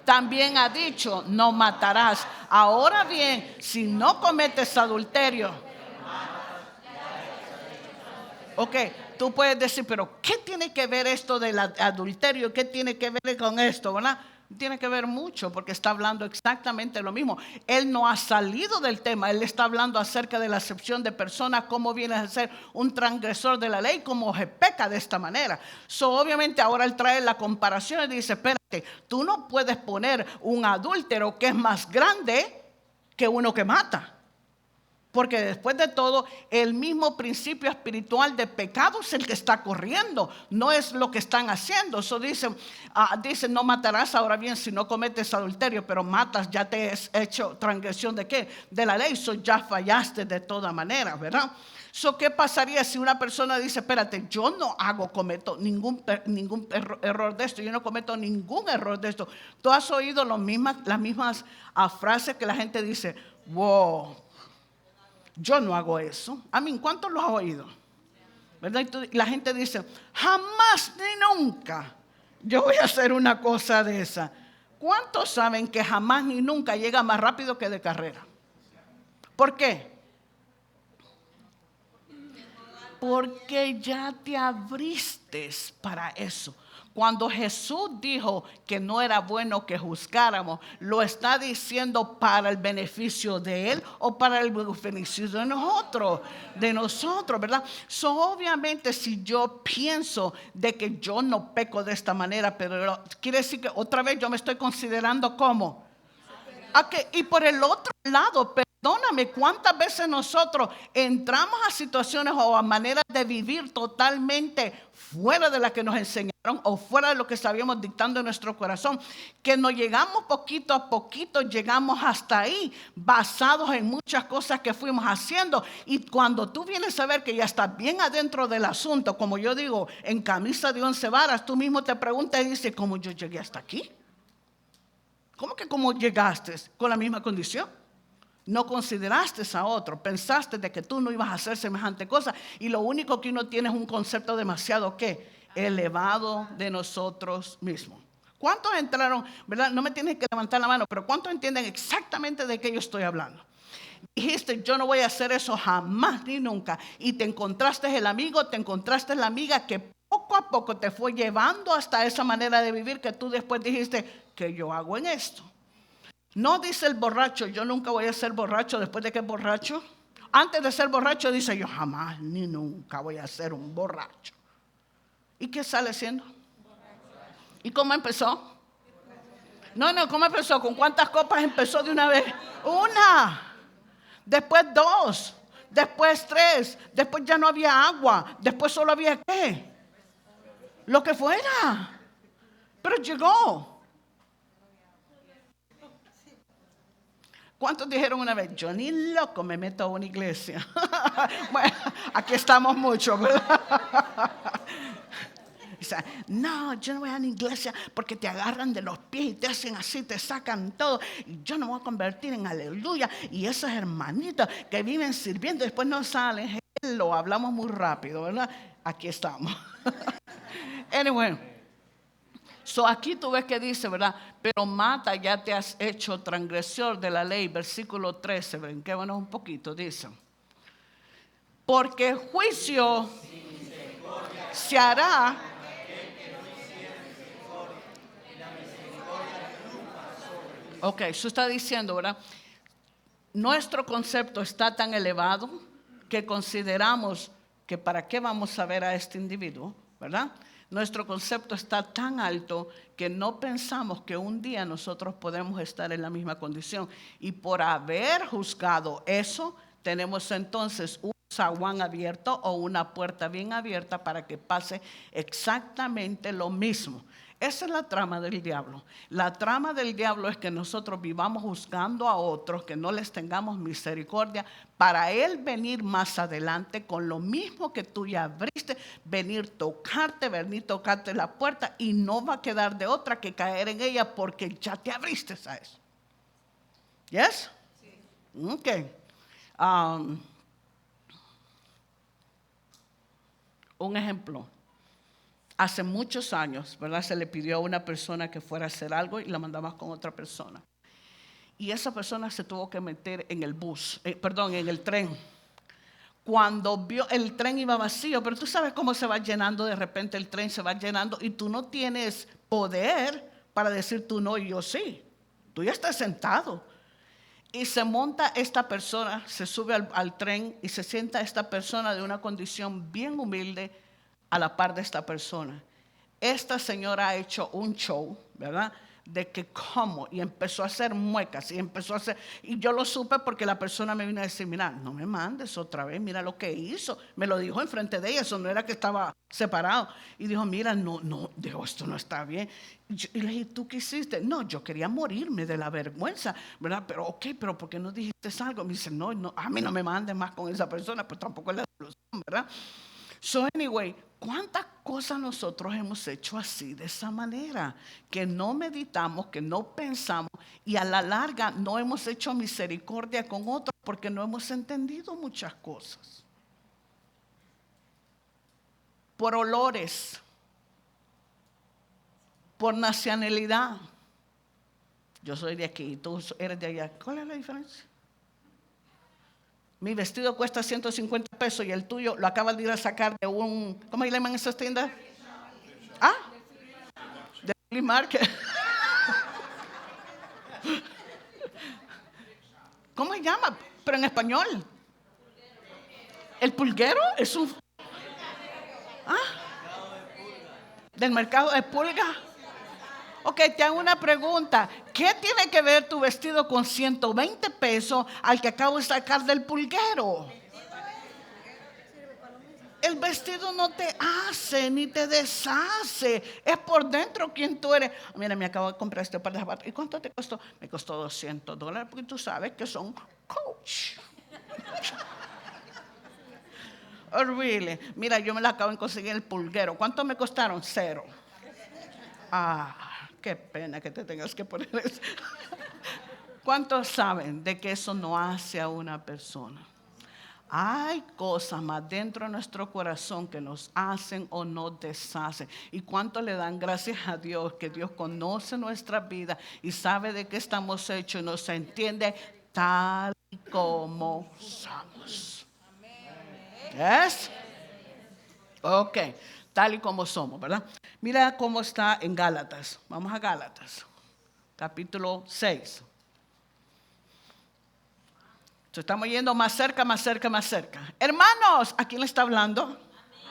también ha dicho, no matarás. Ahora bien, si no cometes adulterio. Ok, tú puedes decir, pero ¿qué tiene que ver esto del adulterio? ¿Qué tiene que ver con esto, verdad? Tiene que ver mucho porque está hablando exactamente lo mismo. Él no ha salido del tema, él está hablando acerca de la acepción de personas, cómo viene a ser un transgresor de la ley, cómo se peca de esta manera. Obviamente ahora él trae la comparación y dice, espérate, tú no puedes poner un adúltero que es más grande que uno que mata. Porque después de todo, el mismo principio espiritual de pecado es el que está corriendo, no es lo que están haciendo. Eso dice, no matarás. Ahora bien, si no cometes adulterio, pero matas, ya te has hecho transgresión de ¿qué? De la ley. Ya fallaste de toda manera, ¿verdad? ¿Qué pasaría si una persona dice, espérate, yo no cometo ningún error de esto, yo no cometo ningún error de esto? Tú has oído las mismas frases que la gente dice, wow, yo no hago eso. ¿Cuántos lo has oído? ¿Verdad? Y la gente dice, jamás ni nunca yo voy a hacer una cosa de esa. ¿Cuántos saben que jamás ni nunca llega más rápido que de carrera? ¿Por qué? Porque ya te abriste para eso. Cuando Jesús dijo que no era bueno que juzgáramos, ¿lo está diciendo para el beneficio de Él o para el beneficio de nosotros? De nosotros, ¿verdad? Obviamente, si yo pienso de que yo no peco de esta manera, pero quiere decir que otra vez yo me estoy considerando como. Y por el otro lado, perdóname, ¿cuántas veces nosotros entramos a situaciones o a maneras de vivir totalmente fuera de las que nos enseñaron o fuera de lo que sabíamos dictando en nuestro corazón, que nos llegamos poquito a poquito, llegamos hasta ahí, basados en muchas cosas que fuimos haciendo? Y cuando tú vienes a ver que ya estás bien adentro del asunto, como yo digo, en camisa de 11 varas, tú mismo te preguntas y dices, ¿cómo yo llegué hasta aquí? ¿Cómo que cómo llegaste? ¿Con la misma condición? No consideraste a otro, pensaste de que tú no ibas a hacer semejante cosa y lo único que uno tiene es un concepto demasiado ¿qué? Elevado de nosotros mismos. ¿Cuántos entraron, verdad? No me tienes que levantar la mano, pero ¿cuántos entienden exactamente de qué yo estoy hablando? Dijiste, yo no voy a hacer eso jamás ni nunca. Y te encontraste el amigo, te encontraste la amiga que poco a poco te fue llevando hasta esa manera de vivir que tú después dijiste, ¿qué yo hago en esto? No dice el borracho, yo nunca voy a ser borracho después de que es borracho. Antes de ser borracho dice, yo jamás ni nunca voy a ser un borracho. ¿Y qué sale siendo? ¿Y cómo empezó? No, ¿cómo empezó? ¿Con cuántas copas empezó de una vez? Una. Después 2. Después 3. Después ya no había agua. Después solo había ¿qué? Lo que fuera. Pero llegó. ¿Cuántos dijeron una vez? Yo ni loco me meto a una iglesia. Bueno, aquí estamos muchos, ¿verdad? Dice, no, yo no voy a una iglesia porque te agarran de los pies y te hacen así, te sacan todo. Y yo no me voy a convertir en aleluya. Y esos hermanitos que viven sirviendo y después no salen, lo hablamos muy rápido, ¿verdad? Aquí estamos. Anyway. So aquí tú ves que dice, ¿verdad? Pero mata, ya te has hecho transgresor de la ley. Versículo 13, brinquémonos un poquito, dice. Porque juicio se hará. Ok, eso está diciendo, ¿verdad? Nuestro concepto está tan elevado que consideramos que para qué vamos a ver a este individuo, ¿verdad? Nuestro concepto está tan alto que no pensamos que un día nosotros podemos estar en la misma condición. Y por haber juzgado eso, tenemos entonces un zaguán abierto o una puerta bien abierta para que pase exactamente lo mismo. Esa es la trama del diablo. La trama del diablo es que nosotros vivamos juzgando a otros, que no les tengamos misericordia, para él venir más adelante con lo mismo que tú ya abriste, venir tocarte la puerta y no va a quedar de otra que caer en ella porque ya te abriste a eso. ¿Yes? Sí. Ok. Un ejemplo. Hace muchos años, ¿verdad? Se le pidió a una persona que fuera a hacer algo y la mandamos con otra persona. Y esa persona se tuvo que meter en el en el tren. Cuando vio el tren iba vacío, pero tú sabes cómo se va llenando, de repente el tren se va llenando y tú no tienes poder para decir tú no y yo sí. Tú ya estás sentado. Y se monta esta persona, se sube al tren y se sienta esta persona de una condición bien humilde a la par de esta persona. Esta señora ha hecho un show, ¿verdad? De que cómo, y empezó a hacer muecas, y yo lo supe porque la persona me vino a decir, mira, no me mandes otra vez, mira lo que hizo. Me lo dijo enfrente de ella, eso no era que estaba separado. Y dijo, mira, no, dijo, esto no está bien. Y le dije, ¿tú qué hiciste? No, yo quería morirme de la vergüenza, ¿verdad? Pero ok, pero ¿por qué no dijiste algo? Me dice, no, a mí no me mandes más con esa persona, pues tampoco es la solución, ¿verdad? So anyway, ¿cuántas cosas nosotros hemos hecho así, de esa manera? Que no meditamos, que no pensamos y a la larga no hemos hecho misericordia con otros porque no hemos entendido muchas cosas. Por olores, por nacionalidad. Yo soy de aquí, tú eres de allá. ¿Cuál es la diferencia? Mi vestido cuesta 150 pesos y el tuyo lo acabas de ir a sacar de un, ¿cómo le llaman esas tiendas? ¿Ah? De flea market. ¿Cómo se llama? Pero en español. ¿El pulguero? Es un... ¿Ah? ¿Del mercado de pulga? Ok, te hago una pregunta. ¿Qué tiene que ver tu vestido con 120 pesos al que acabo de sacar del pulguero? El vestido no te hace ni te deshace. Es por dentro quien tú eres. Mira, me acabo de comprar este par de zapatos. ¿Y cuánto te costó? Me costó $200 porque tú sabes que son Coach. Oh, really? Mira, yo me la acabo de conseguir en el pulguero. ¿Cuánto me costaron? 0. Qué pena que te tengas que poner eso. ¿Cuántos saben de que eso no hace a una persona? Hay cosas más dentro de nuestro corazón que nos hacen o nos deshacen. ¿Y cuánto le dan gracias a Dios que Dios conoce nuestra vida y sabe de qué estamos hechos y nos entiende tal y como somos? ¿Es? Ok, tal y como somos, ¿verdad? Mira cómo está en Gálatas. Vamos a Gálatas, capítulo 6. Estamos yendo más cerca, más cerca, más cerca. Hermanos, ¿a quién le está hablando?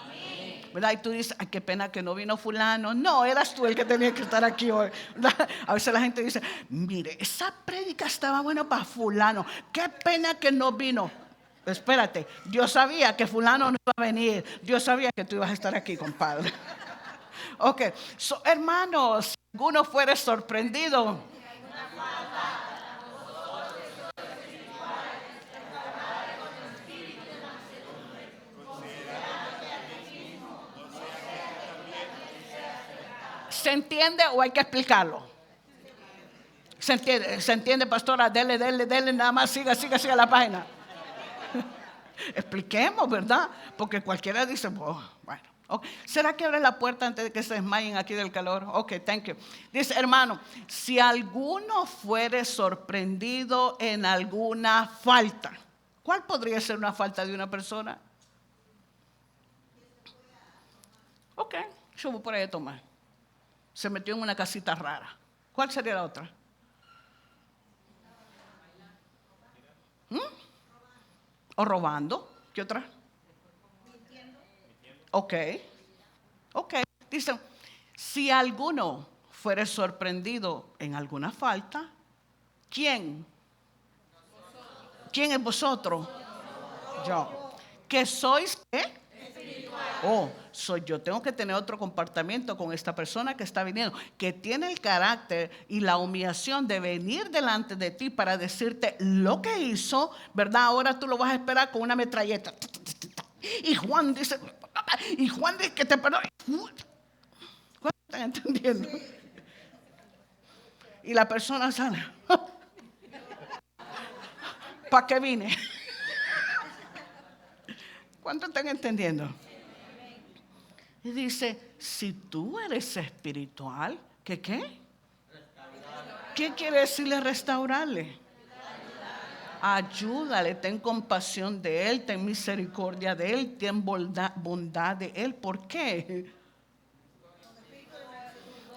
Amén. ¿Verdad? Y tú dices, ay, qué pena que no vino fulano. No, eras tú el que tenía que estar aquí hoy. ¿Verdad? A veces la gente dice, mire, esa prédica estaba buena para fulano. Qué pena que no vino. Espérate, Dios sabía que fulano no iba a venir. Dios sabía que tú ibas a estar aquí, compadre. Ok, hermanos, si alguno fuere sorprendido, ¿se entiende o hay que explicarlo? ¿Se entiende, pastora? Dele, nada más siga la página. Expliquemos, ¿verdad? Porque cualquiera dice, oh, bueno, okay. ¿Será que abre la puerta antes de que se desmayen aquí del calor? Ok, thank you. Dice, hermano, si alguno fuere sorprendido en alguna falta, ¿cuál podría ser una falta de una persona? Ok, yo voy por ahí a tomar. Se metió en una casita rara. ¿Cuál sería la otra? O robando. ¿Qué otra? Ok. Dicen, si alguno fuere sorprendido en alguna falta, ¿quién? ¿Quién es vosotros? Yo. ¿Que sois qué? Oh, yo tengo que tener otro comportamiento con esta persona que está viniendo, que tiene el carácter y la humillación de venir delante de ti para decirte lo que hizo, ¿verdad? Ahora tú lo vas a esperar con una metralleta. Y Juan dice que te perdone. ¿Cuánto están entendiendo? Y la persona sale. ¿Para qué vine? ¿Cuánto están entendiendo? Y dice, si tú eres espiritual, ¿qué qué? ¿Qué quiere decirle restaurarle? Ayúdale, ten compasión de él, ten misericordia de él, ten bondad de él. ¿Por qué?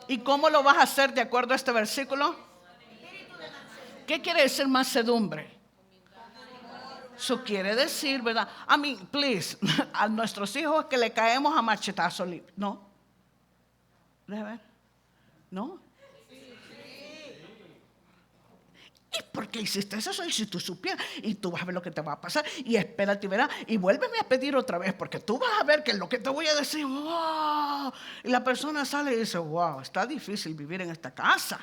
¿Y cómo lo vas a hacer de acuerdo a este versículo? ¿Qué quiere decir mansedumbre? Eso quiere decir, ¿verdad? Please, a nuestros hijos que le caemos a machetazo. ¿No? ¿De ver? ¿No? ¿Y por qué hiciste eso? Y si tú supieras, y tú vas a ver lo que te va a pasar, y espérate y verás, y vuélveme a pedir otra vez, porque tú vas a ver que lo que te voy a decir, wow. Y la persona sale y dice, wow, está difícil vivir en esta casa.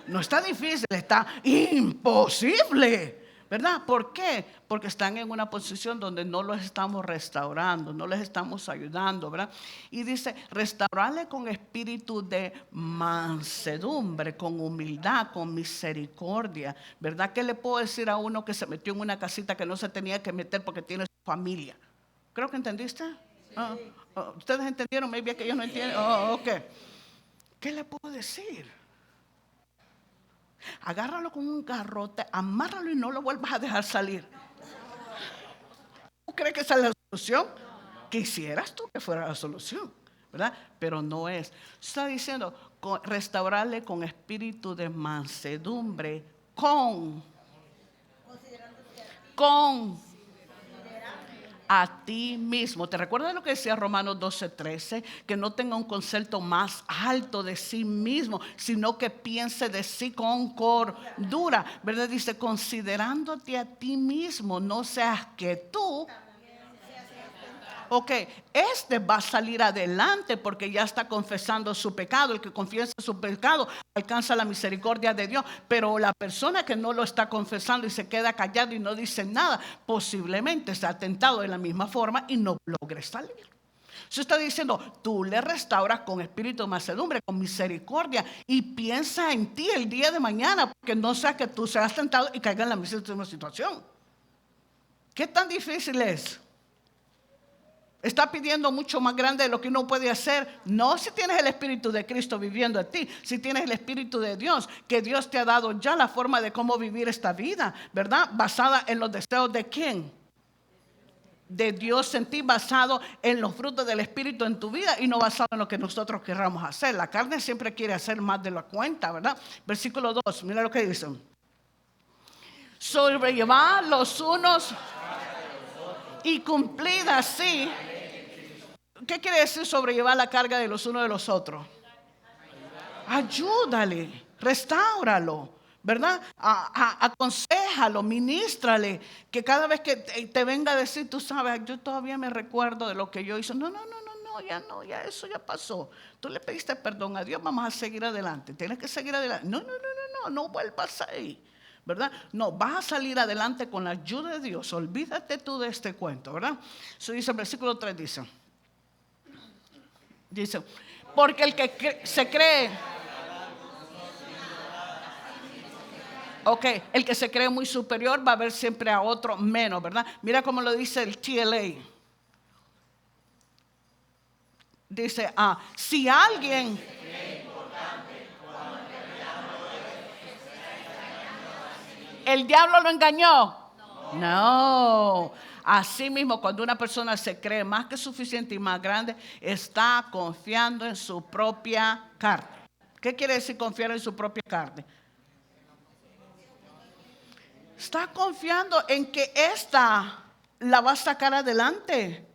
No está difícil, está imposible. ¿Verdad? ¿Por qué? Porque están en una posición donde no los estamos restaurando, no les estamos ayudando, ¿verdad? Y dice, restaurarle con espíritu de mansedumbre, con humildad, con misericordia, ¿verdad? ¿Qué le puedo decir a uno que se metió en una casita que no se tenía que meter porque tiene su familia? Creo que entendiste. ¿Ustedes entendieron? Maybe que ellos no entienden. Ok. ¿Qué le puedo decir? Agárralo con un garrote, amárralo y no lo vuelvas a dejar salir. ¿Tú crees que esa es la solución? Quisieras tú que fuera la solución, ¿verdad? Pero no es. Está diciendo, restaurarle con espíritu de mansedumbre, con a ti mismo. ¿Te recuerdas lo que decía Romanos 12:13? Que no tenga un concepto más alto de sí mismo, sino que piense de sí con cordura, ¿verdad? Dice, considerándote a ti mismo, no seas que tú. Ok, va a salir adelante porque ya está confesando su pecado. El que confiesa su pecado alcanza la misericordia de Dios. Pero la persona que no lo está confesando y se queda callado y no dice nada, posiblemente se ha tentado de la misma forma y no logre salir. Se está diciendo, tú le restauras con espíritu de mansedumbre, con misericordia, y piensa en ti el día de mañana, porque no sea que tú seas tentado y caigas en la misma situación. ¿Qué tan difícil es? Está pidiendo mucho más grande de lo que uno puede hacer. No si tienes el Espíritu de Cristo viviendo en ti, si tienes el Espíritu de Dios, que Dios te ha dado ya la forma de cómo vivir esta vida, ¿verdad? Basada en los deseos de ¿quién? De Dios en ti, basado en los frutos del Espíritu en tu vida y no basado en lo que nosotros querramos hacer. La carne siempre quiere hacer más de la cuenta, ¿verdad? Versículo 2, mira lo que dice. Sobrellevar los unos y cumplir así. ¿Qué quiere decir sobrellevar la carga de los unos de los otros? Ayúdale, restáuralo, ¿verdad? Aconséjalo, ministrale, que cada vez que te venga a decir, tú sabes, yo todavía me recuerdo de lo que yo hice. No, ya eso ya pasó. Tú le pediste perdón a Dios, vamos a seguir adelante. Tienes que seguir adelante. No vuelvas ahí, ¿verdad? No, vas a salir adelante con la ayuda de Dios. Olvídate tú de este cuento, ¿verdad? Eso dice el versículo 3, dice, porque el que se cree... Ok, el que se cree muy superior va a ver siempre a otro menos, ¿verdad? Mira cómo lo dice el TLA. Dice, si alguien... ¿El diablo lo engañó? No. Así mismo, cuando una persona se cree más que suficiente y más grande, está confiando en su propia carne. ¿Qué quiere decir confiar en su propia carne? Está confiando en que esta la va a sacar adelante.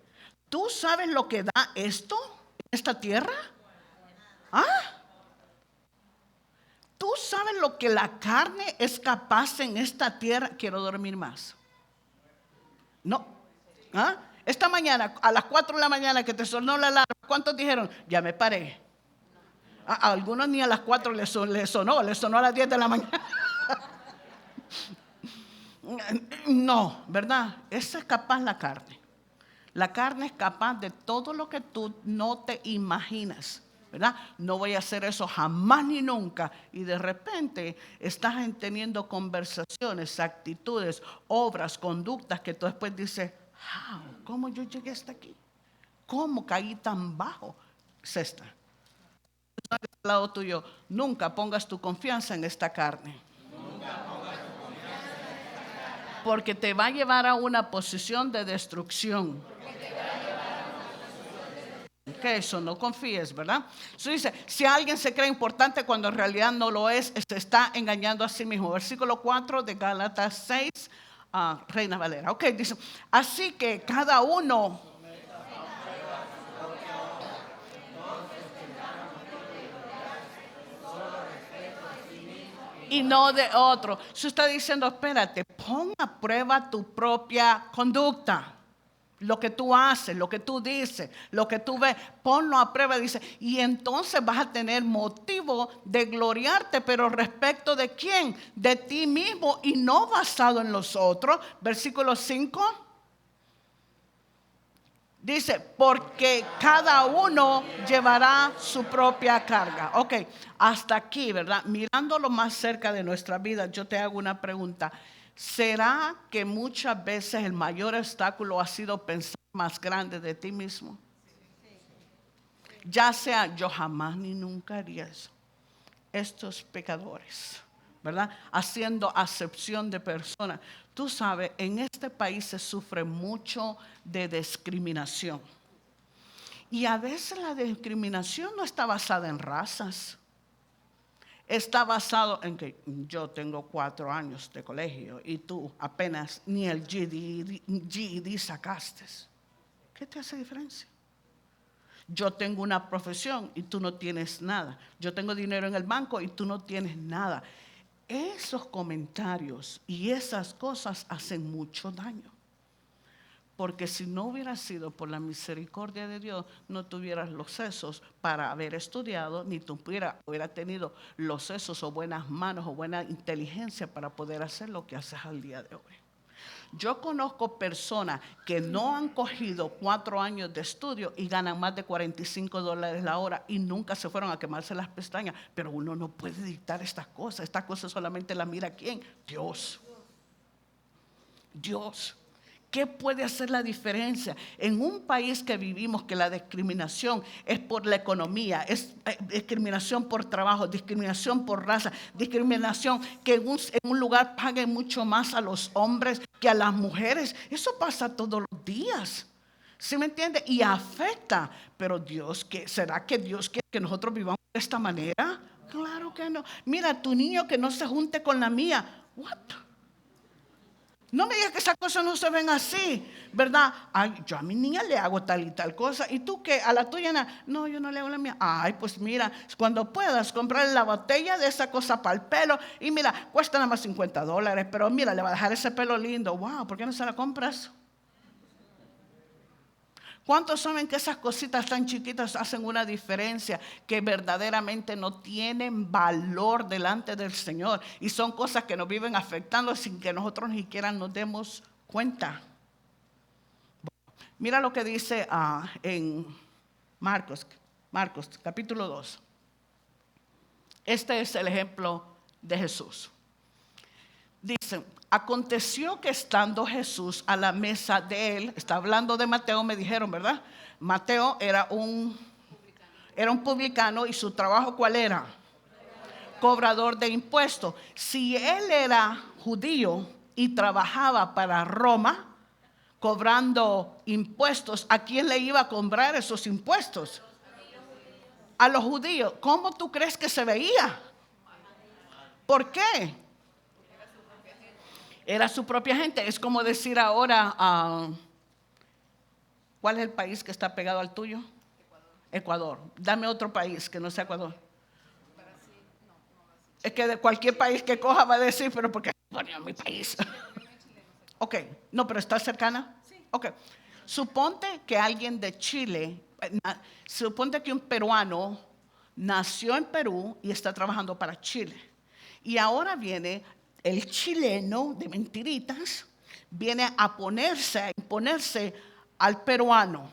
¿Tú sabes lo que da esto en esta tierra? ¿Tú sabes lo que la carne es capaz en esta tierra? Quiero dormir más. No. Esta mañana, a las 4 de la mañana que te sonó la alarma, ¿cuántos dijeron? Ya me paré. A algunos ni a las 4 les sonó a las 10 de la mañana. No, ¿verdad? Esa es capaz la carne. La carne es capaz de todo lo que tú no te imaginas, ¿verdad? No voy a hacer eso jamás ni nunca. Y de repente estás teniendo conversaciones, actitudes, obras, conductas que tú después dices, ¿cómo yo llegué hasta aquí? ¿Cómo caí tan bajo? Es esta. Al lado tuyo, nunca pongas tu confianza en esta carne. Porque te va a llevar a una posición de destrucción. Que eso, no confíes, ¿verdad? Eso dice, si alguien se cree importante cuando en realidad no lo es, se está engañando a sí mismo. Versículo 4 de Gálatas 6, Reina Valera. Ok, dice, así que cada uno... y no de otro. Eso está diciendo, espérate, pon a prueba tu propia conducta. Lo que tú haces, lo que tú dices, lo que tú ves, ponlo a prueba, dice. Y entonces vas a tener motivo de gloriarte, pero respecto de quién, de ti mismo y no basado en los otros. Versículo 5. Dice, porque cada uno llevará su propia carga. Ok, hasta aquí, ¿verdad? Mirándolo más cerca de nuestra vida, yo te hago una pregunta. ¿Será que muchas veces el mayor obstáculo ha sido pensar más grande de ti mismo? Ya sea, yo jamás ni nunca haría eso. Estos pecadores, ¿verdad? Haciendo acepción de personas. Tú sabes, en este país se sufre mucho de discriminación. Y a veces la discriminación no está basada en razas. Está basado en que yo tengo 4 años de colegio y tú apenas ni el GED sacaste. ¿Qué te hace diferencia? Yo tengo una profesión y tú no tienes nada. Yo tengo dinero en el banco y tú no tienes nada. Esos comentarios y esas cosas hacen mucho daño. Porque si no hubiera sido por la misericordia de Dios, no tuvieras los sesos para haber estudiado, ni hubiera tenido los sesos o buenas manos o buena inteligencia para poder hacer lo que haces al día de hoy. Yo conozco personas que no han cogido 4 años de estudio y ganan más de $45 la hora y nunca se fueron a quemarse las pestañas. Pero uno no puede dictar estas cosas. Estas cosas solamente las mira ¿quién? Dios. Dios. ¿Qué puede hacer la diferencia? En un país que vivimos que la discriminación es por la economía, es discriminación por trabajo, discriminación por raza, discriminación que en un lugar paguen mucho más a los hombres que a las mujeres. Eso pasa todos los días. ¿Sí me entiende? Y afecta. Pero Dios, ¿será que Dios quiere que nosotros vivamos de esta manera? Claro que no. Mira, tu niño que no se junte con la mía. ¿What? No me digas que esas cosas no se ven así, ¿verdad? Ay, yo a mi niña le hago tal y tal cosa. ¿Y tú qué? ¿A la tuya? No, yo no le hago la mía. Ay, pues mira, cuando puedas comprarle la botella de esa cosa para el pelo. Y mira, cuesta nada más $50. Pero mira, le va a dejar ese pelo lindo. Wow, ¿por qué no se la compras? ¿Cuántos saben que esas cositas tan chiquitas hacen una diferencia que verdaderamente no tienen valor delante del Señor? Y son cosas que nos viven afectando sin que nosotros ni siquiera nos demos cuenta. Mira lo que dice en Marcos capítulo 2. Este es el ejemplo de Jesús. Dice, aconteció que estando Jesús a la mesa de él, está hablando de Mateo, me dijeron, ¿verdad? Mateo era un publicano y su trabajo, ¿cuál era? Cobrador de impuestos. Si él era judío y trabajaba para Roma, cobrando impuestos, ¿a quién le iba a cobrar esos impuestos? A los judíos. ¿Cómo tú crees que se veía? ¿Por qué? Era su propia gente. Es como decir ahora, ¿cuál es el país que está pegado al tuyo? Ecuador. Dame otro país que no sea Ecuador. Es que de cualquier país que coja va a decir, pero porque bueno, mi país. Ok, no, pero ¿está cercana? Ok. Suponte que alguien de Chile, suponte que un peruano nació en Perú y está trabajando para Chile. Y ahora viene el chileno de mentiritas, viene a imponerse al peruano.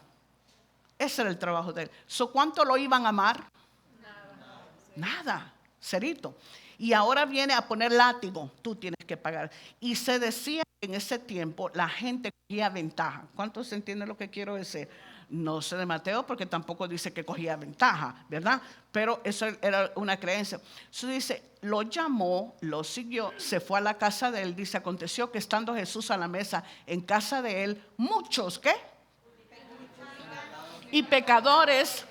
Ese era el trabajo de él. ¿Cuánto lo iban a amar? Nada, cerito. Y ahora viene a poner látigo, tú tienes que pagar. Y se decía que en ese tiempo la gente cogía ventaja. ¿Cuántos entienden lo que quiero decir? No sé de Mateo porque tampoco dice que cogía ventaja, ¿verdad? Pero eso era una creencia. Eso dice, lo llamó, lo siguió, se fue a la casa de él. Dice, aconteció que estando Jesús a la mesa en casa de él, muchos, ¿qué? Y pecadores.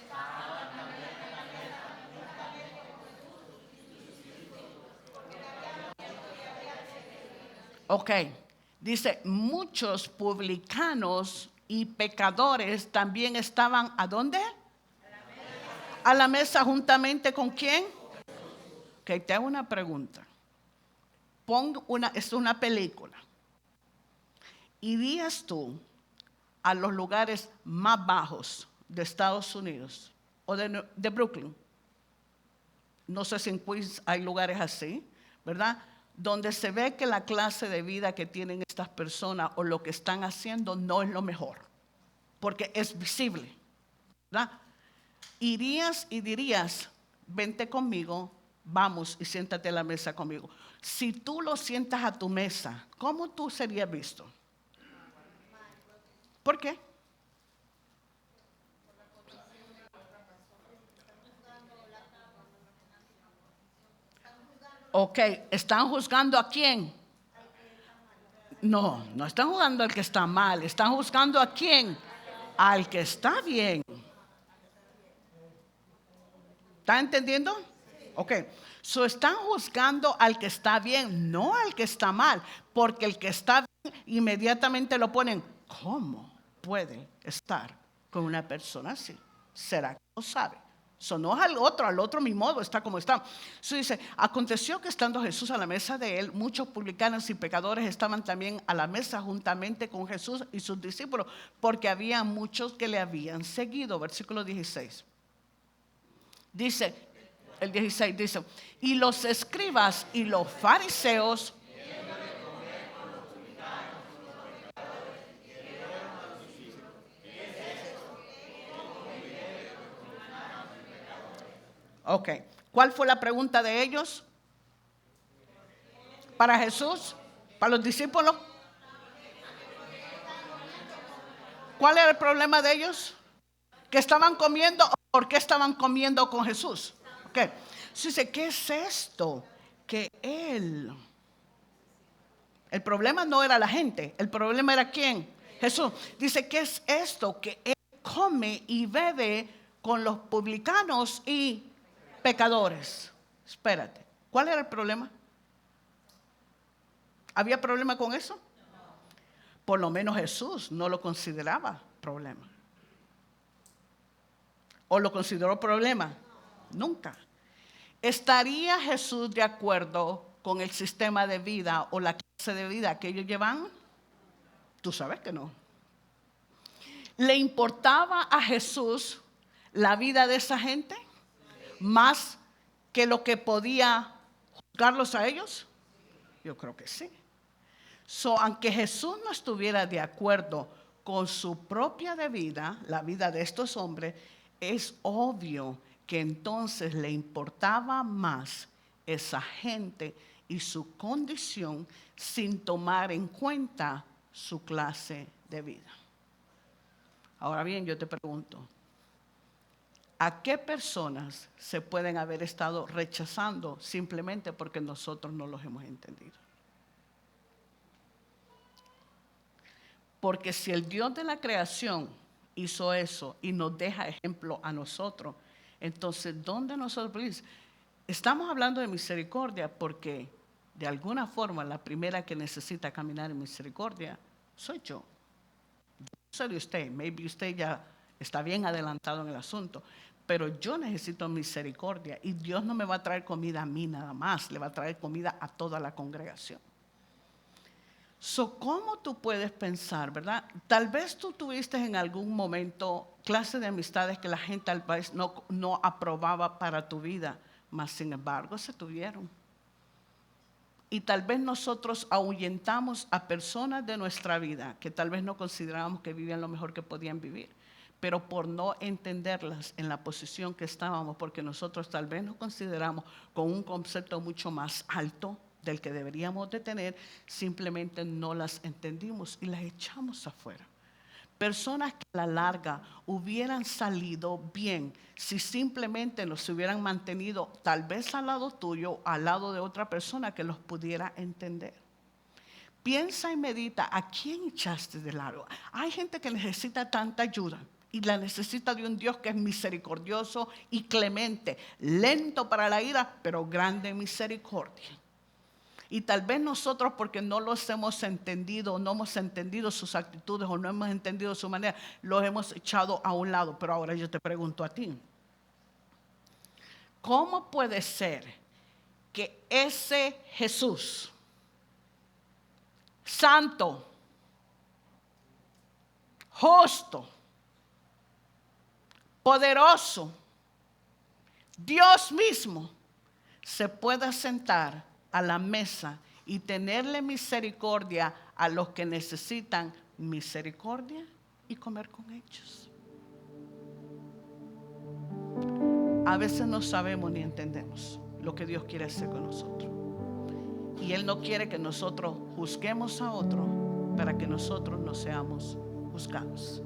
Ok, dice, muchos publicanos y pecadores también estaban, ¿a dónde? A la mesa juntamente con ¿quién? Ok, te hago una pregunta. Es una película. ¿Irías tú a los lugares más bajos de Estados Unidos o de Brooklyn? No sé si en Queens hay lugares así, ¿verdad? Donde se ve que la clase de vida que tienen estas personas o lo que están haciendo no es lo mejor, porque es visible, ¿verdad? Irías y dirías, vente conmigo, vamos y siéntate a la mesa conmigo. Si tú lo sientas a tu mesa, ¿cómo tú serías visto? ¿Por qué? Ok, ¿están juzgando a quién? No, no están juzgando al que está mal, están juzgando a quién? Al que está bien. ¿Está entendiendo? Ok, están juzgando al que está bien, no al que está mal, porque el que está bien inmediatamente lo ponen, ¿cómo puede estar con una persona así? ¿Será que no sabe? No es al otro mi modo, está como está. Dice, aconteció que estando Jesús a la mesa de él, muchos publicanos y pecadores estaban también a la mesa juntamente con Jesús y sus discípulos, porque había muchos que le habían seguido. Versículo 16. Dice, el 16 dice, y los escribas y los fariseos Ok. ¿Cuál fue la pregunta de ellos? Para Jesús, para los discípulos. ¿Cuál era el problema de ellos? ¿Que estaban comiendo o por qué estaban comiendo con Jesús? Ok. Dice, ¿qué es esto? Que él... El problema no era la gente, el problema era ¿quién? Jesús. Dice, ¿qué es esto? Que él come y bebe con los publicanos y pecadores. Espérate, ¿cuál era el problema? ¿Había problema con eso? Por lo menos Jesús no lo consideraba problema. ¿O lo consideró problema? Nunca. ¿Estaría Jesús de acuerdo con el sistema de vida o la clase de vida que ellos llevan? Tú sabes que no. ¿Le importaba a Jesús la vida de esa gente más que lo que podía juzgarlos a ellos? Yo creo que sí. Aunque Jesús no estuviera de acuerdo con su propia vida, la vida de estos hombres, es obvio que entonces le importaba más esa gente y su condición sin tomar en cuenta su clase de vida. Ahora bien, yo te pregunto, ¿a qué personas se pueden haber estado rechazando simplemente porque nosotros no los hemos entendido? Porque si el Dios de la creación hizo eso y nos deja ejemplo a nosotros, entonces, ¿dónde nosotros? Estamos hablando de misericordia porque de alguna forma la primera que necesita caminar en misericordia soy yo. No soy de usted, maybe usted ya está bien adelantado en el asunto, pero yo necesito misericordia y Dios no me va a traer comida a mí nada más, le va a traer comida a toda la congregación. ¿Cómo tú puedes pensar, verdad? Tal vez tú tuviste en algún momento clase de amistades que la gente tal vez no aprobaba para tu vida, mas sin embargo se tuvieron. Y tal vez nosotros ahuyentamos a personas de nuestra vida que tal vez no considerábamos que vivían lo mejor que podían vivir, pero por no entenderlas en la posición que estábamos, porque nosotros tal vez nos consideramos con un concepto mucho más alto del que deberíamos de tener, simplemente no las entendimos y las echamos afuera. Personas que a la larga hubieran salido bien si simplemente nos hubieran mantenido tal vez al lado tuyo, al lado de otra persona que los pudiera entender. Piensa y medita, ¿a quién echaste de lado? Hay gente que necesita tanta ayuda y la necesita de un Dios que es misericordioso y clemente, lento para la ira, pero grande en misericordia. Y tal vez nosotros, porque no los hemos entendido, no hemos entendido sus actitudes o no hemos entendido su manera, los hemos echado a un lado. Pero ahora yo te pregunto a ti, ¿cómo puede ser que ese Jesús, santo, justo, poderoso, Dios mismo, se pueda sentar a la mesa y tenerle misericordia a los que necesitan misericordia y comer con ellos? A veces no sabemos ni entendemos lo que Dios quiere hacer con nosotros. Y Él no quiere que nosotros juzguemos a otro para que nosotros no seamos juzgados.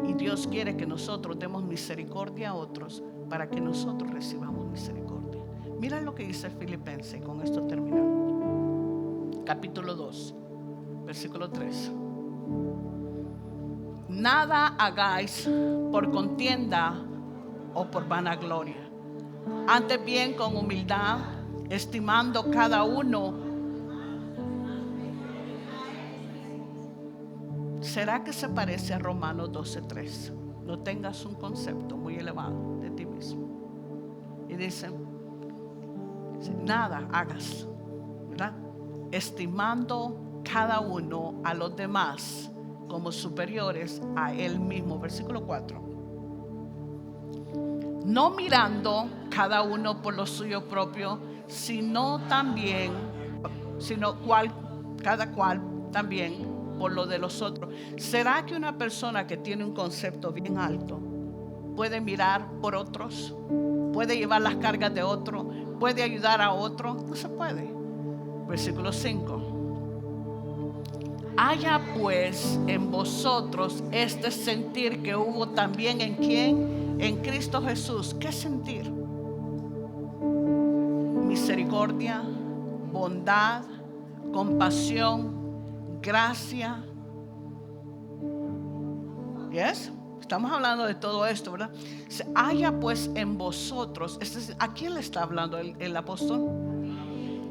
Y Dios quiere que nosotros demos misericordia a otros para que nosotros recibamos misericordia. Mira lo que dice Filipenses, y con esto terminamos. Capítulo 2, versículo 3. Nada hagáis por contienda o por vanagloria, antes bien con humildad, estimando cada uno. ¿Será que se parece a Romanos 12:3? No tengas un concepto muy elevado de ti mismo. Y dice, nada hagas, ¿verdad? Estimando cada uno a los demás como superiores a él mismo. Versículo 4. No mirando cada uno por lo suyo propio, sino cada cual también por lo de los otros. ¿Será que una persona que tiene un concepto bien alto puede mirar por otros, puede llevar las cargas de otro, puede ayudar a otro. No se puede. Versículo 5. Haya pues en vosotros este sentir que hubo también en ¿quién? En Cristo Jesús. ¿Qué sentir? Misericordia, bondad, compasión, gracia. ¿Yes? Estamos hablando de todo esto, ¿verdad? Haya pues en vosotros. ¿A quién le está hablando el apóstol?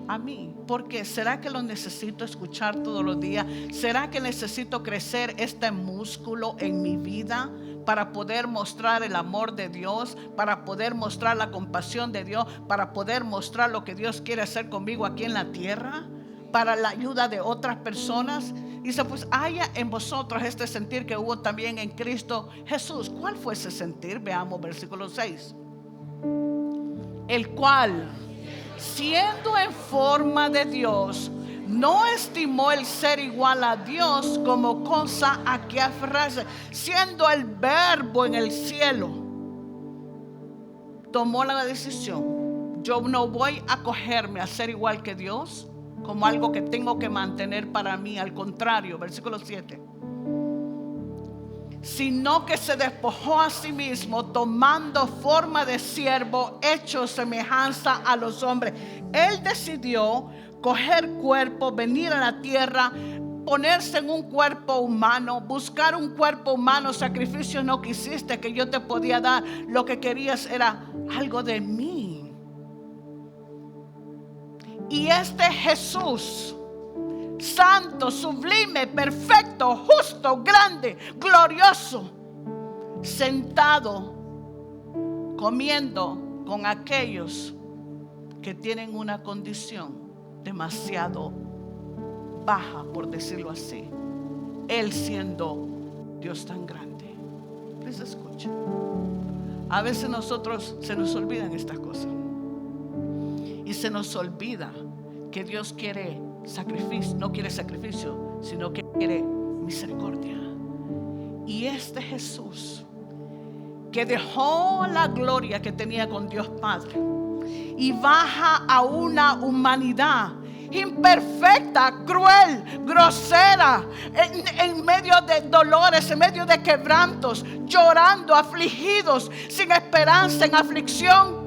A mí. Porque ¿será que lo necesito escuchar todos los días? ¿Será que necesito crecer este músculo en mi vida para poder mostrar el amor de Dios, para poder mostrar la compasión de Dios, para poder mostrar lo que Dios quiere hacer conmigo aquí en la tierra, para la ayuda de otras personas? Dice, pues haya en vosotros este sentir que hubo también en Cristo Jesús. ¿Cuál fue ese sentir? Veamos versículo 6. El cual, siendo en forma de Dios, no estimó el ser igual a Dios como cosa a que aferrarse. Siendo el Verbo en el cielo, tomó la decisión: yo no voy a cogerme a ser igual que Dios como algo que tengo que mantener para mí. Al contrario, versículo 7. Sino que se despojó a sí mismo, tomando forma de siervo, hecho semejanza a los hombres. Él decidió coger cuerpo, venir a la tierra, ponerse en un cuerpo humano, buscar un cuerpo humano. Sacrificio no quisiste que yo te podía dar. Lo que querías era algo de mí. Y este Jesús, santo, sublime, perfecto, justo, grande, glorioso, sentado, comiendo con aquellos que tienen una condición demasiado baja, por decirlo así. Él siendo Dios tan grande. Les escucha. A veces nosotros se nos olvidan estas cosas. Y se nos olvida que Dios quiere sacrificio, no quiere sacrificio, sino que quiere misericordia. Y este Jesús, que dejó la gloria que tenía con Dios Padre y baja a una humanidad imperfecta, cruel, grosera, en medio de dolores, en medio de quebrantos, llorando, afligidos, sin esperanza, en aflicción.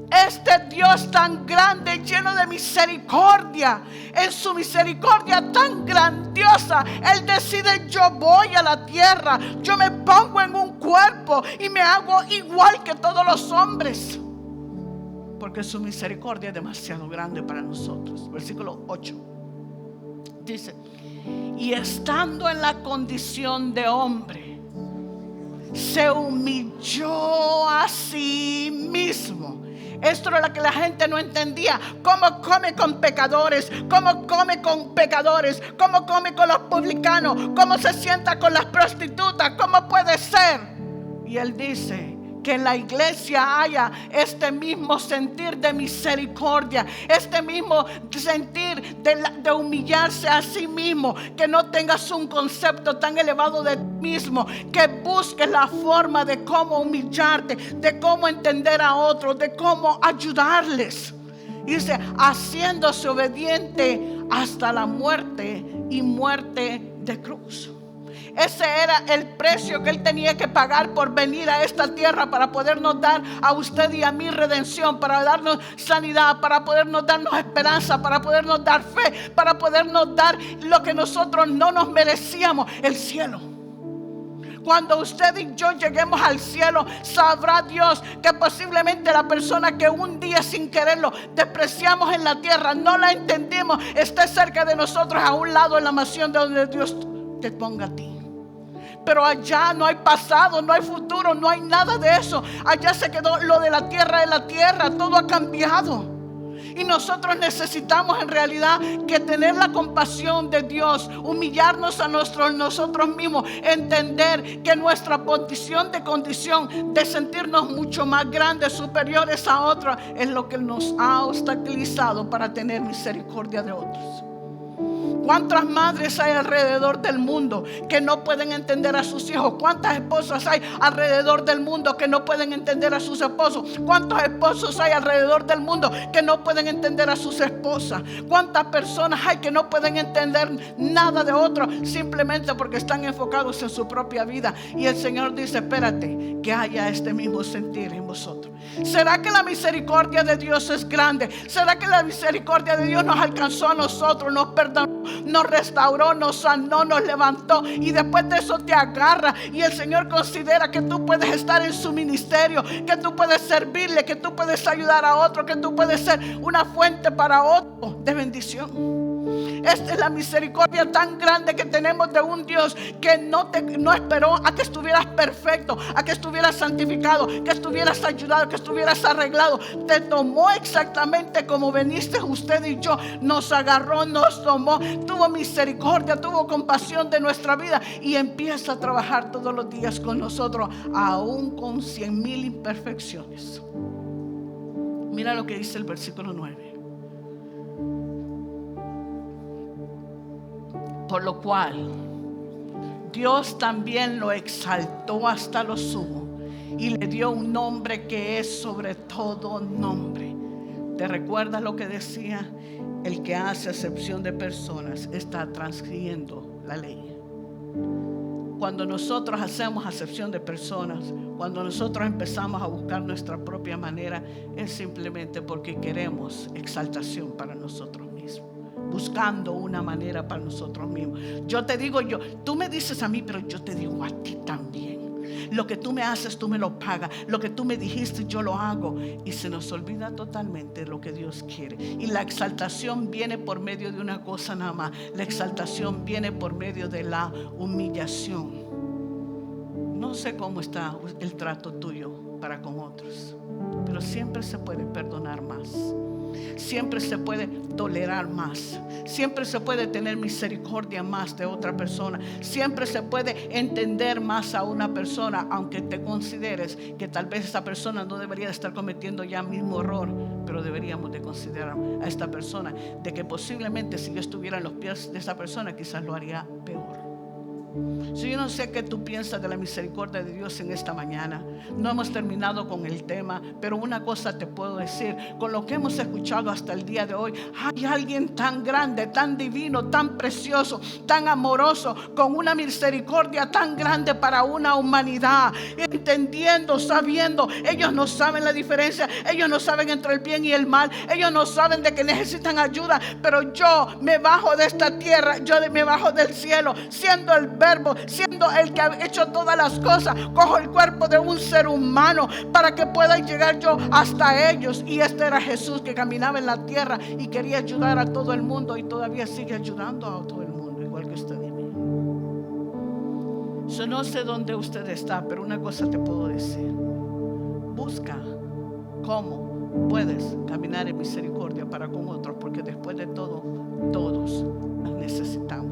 Este Dios tan grande, lleno de misericordia, en su misericordia tan grandiosa, Él decide: yo voy a la tierra, yo me pongo en un cuerpo y me hago igual que todos los hombres, porque su misericordia es demasiado grande para nosotros. Versículo 8 dice: y estando en la condición de hombre, se humilló a sí mismo. Esto era lo que la gente no entendía. ¿Cómo come con pecadores? ¿Cómo come con pecadores? ¿Cómo come con los publicanos? ¿Cómo se sienta con las prostitutas? ¿Cómo puede ser? Y Él dice que en la iglesia haya este mismo sentir de misericordia, este mismo sentir de humillarse a sí mismo, que no tengas un concepto tan elevado de ti mismo, que busques la forma de cómo humillarte, de cómo entender a otros, de cómo ayudarles. Dice, haciéndose obediente hasta la muerte, y muerte de cruz. Ese era el precio que Él tenía que pagar por venir a esta tierra, para podernos dar a usted y a mí redención, para darnos sanidad, para podernos darnos esperanza, para podernos dar fe, para podernos dar lo que nosotros no nos merecíamos: el cielo. Cuando usted y yo lleguemos al cielo, sabrá Dios que posiblemente la persona que un día sin quererlo despreciamos en la tierra, no la entendimos, esté cerca de nosotros, a un lado en la mansión de donde Dios te ponga a ti. Pero allá no hay pasado, no hay futuro, no hay nada de eso. Allá se quedó lo de la tierra, todo ha cambiado. Y nosotros necesitamos en realidad que tener la compasión de Dios, humillarnos a nosotros mismos, entender que nuestra condición de sentirnos mucho más grandes, superiores a otros, es lo que nos ha obstaculizado para tener misericordia de otros. ¿Cuántas madres hay alrededor del mundo que no pueden entender a sus hijos? ¿Cuántas esposas hay alrededor del mundo que no pueden entender a sus esposos? ¿Cuántos esposos hay alrededor del mundo que no pueden entender a sus esposas? ¿Cuántas personas hay que no pueden entender nada de otro simplemente porque están enfocados en su propia vida? Y el Señor dice: espérate, que haya este mismo sentir en vosotros. ¿Será que la misericordia de Dios es grande? ¿Será que la misericordia de Dios nos alcanzó a nosotros, nos perdonó, nos restauró, nos sanó, nos levantó, y después de eso te agarra y el Señor considera que tú puedes estar en su ministerio, que tú puedes servirle, que tú puedes ayudar a otro, que tú puedes ser una fuente para otro de bendición? Esta es la misericordia tan grande que tenemos de un Dios que no esperó a que estuvieras perfecto, a que estuvieras santificado, que estuvieras ayudado, que estuvieras arreglado. Te tomó exactamente como veniste usted y yo. Nos agarró, nos tomó, tuvo misericordia, tuvo compasión de nuestra vida y empieza a trabajar todos los días con nosotros, aún con 100,000 imperfecciones. Mira lo que dice el versículo 9. Por lo cual Dios también lo exaltó hasta lo sumo y le dio un nombre que es sobre todo nombre. ¿Te recuerdas lo que decía? El que hace acepción de personas está transgrediendo la ley. Cuando nosotros hacemos acepción de personas, cuando nosotros empezamos a buscar nuestra propia manera, es simplemente porque queremos exaltación para nosotros mismos, buscando una manera para nosotros mismos. Yo te digo, tú me dices a mí, pero yo te digo a ti también. Lo que tú me haces, tú me lo pagas. Lo que tú me dijiste, yo lo hago. Y se nos olvida totalmente lo que Dios quiere. Y la exaltación viene por medio de una cosa nada más. La exaltación viene por medio de la humillación. No sé cómo está el trato tuyo para con otros, pero siempre se puede perdonar más. Siempre se puede tolerar más. Siempre se puede tener misericordia más de otra persona. Siempre se puede entender más a una persona, aunque te consideres que tal vez esa persona no debería estar cometiendo ya el mismo error. Pero deberíamos de considerar a esta persona de que posiblemente si yo estuviera en los pies de esa persona, quizás lo haría peor. Si yo no sé qué tú piensas de la misericordia de Dios en esta mañana. No hemos terminado con el tema, pero una cosa te puedo decir: con lo que hemos escuchado hasta el día de hoy, hay alguien tan grande, tan divino, tan precioso, tan amoroso, con una misericordia tan grande para una humanidad, entendiendo, sabiendo. Ellos no saben la diferencia, ellos no saben entre el bien y el mal, ellos no saben de que necesitan ayuda, pero yo me bajo de esta tierra, yo me bajo del cielo, siendo el Verbo, siendo el que ha hecho todas las cosas, cojo el cuerpo de un ser humano para que pueda llegar yo hasta ellos. Y este era Jesús, que caminaba en la tierra y quería ayudar a todo el mundo, y todavía sigue ayudando a todo el mundo, igual que usted y mí. Yo no sé dónde usted está, pero una cosa te puedo decir: busca cómo puedes caminar en misericordia para con otros, porque después de todo, todos las necesitamos.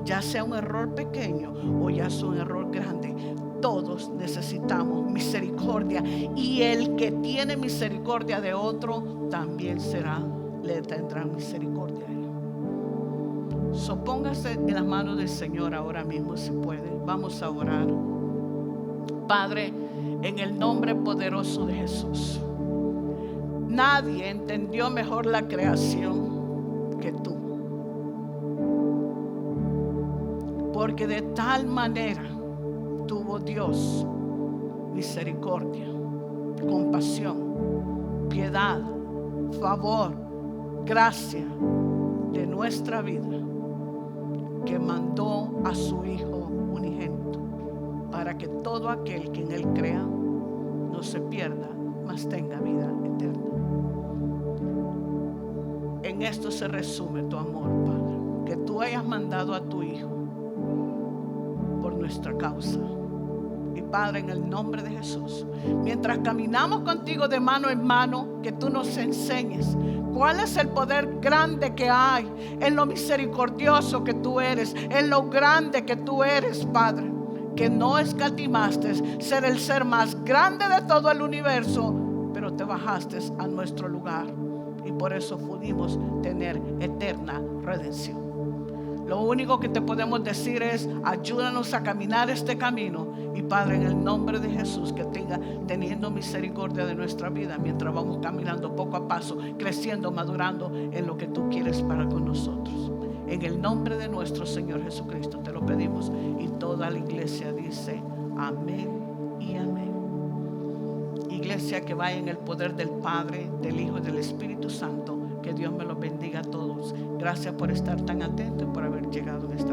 Ya sea un error pequeño o ya sea un error grande, todos necesitamos misericordia. Y el que tiene misericordia de otro, también le tendrá misericordia a él. Póngase en las manos del Señor ahora mismo, si puede. Vamos a orar. Padre, en el nombre poderoso de Jesús, nadie entendió mejor la creación que tú. Porque de tal manera tuvo Dios misericordia, compasión, piedad, favor, gracia de nuestra vida, que mandó a su Hijo unigénito, para que todo aquel que en Él crea no se pierda, mas tenga vida eterna. En esto se resume tu amor, Padre, que tú hayas mandado a tu Hijo por nuestra causa. Y Padre, en el nombre de Jesús, mientras caminamos contigo de mano en mano, que tú nos enseñes cuál es el poder grande que hay en lo misericordioso que tú eres, en lo grande que tú eres, Padre, que no escatimaste ser el ser más grande de todo el universo, pero te bajaste a nuestro lugar, y por eso pudimos tener eterna redención. Lo único que te podemos decir es: ayúdanos a caminar este camino. Y Padre, en el nombre de Jesús, que teniendo misericordia de nuestra vida mientras vamos caminando poco a paso, creciendo, madurando en lo que tú quieres para con nosotros. En el nombre de nuestro Señor Jesucristo te lo pedimos. Y toda la iglesia dice amén y amén. Iglesia, que vaya en el poder del Padre, del Hijo y del Espíritu Santo. Que Dios me los bendiga a todos. Gracias por estar tan atentos y por haber llegado en esta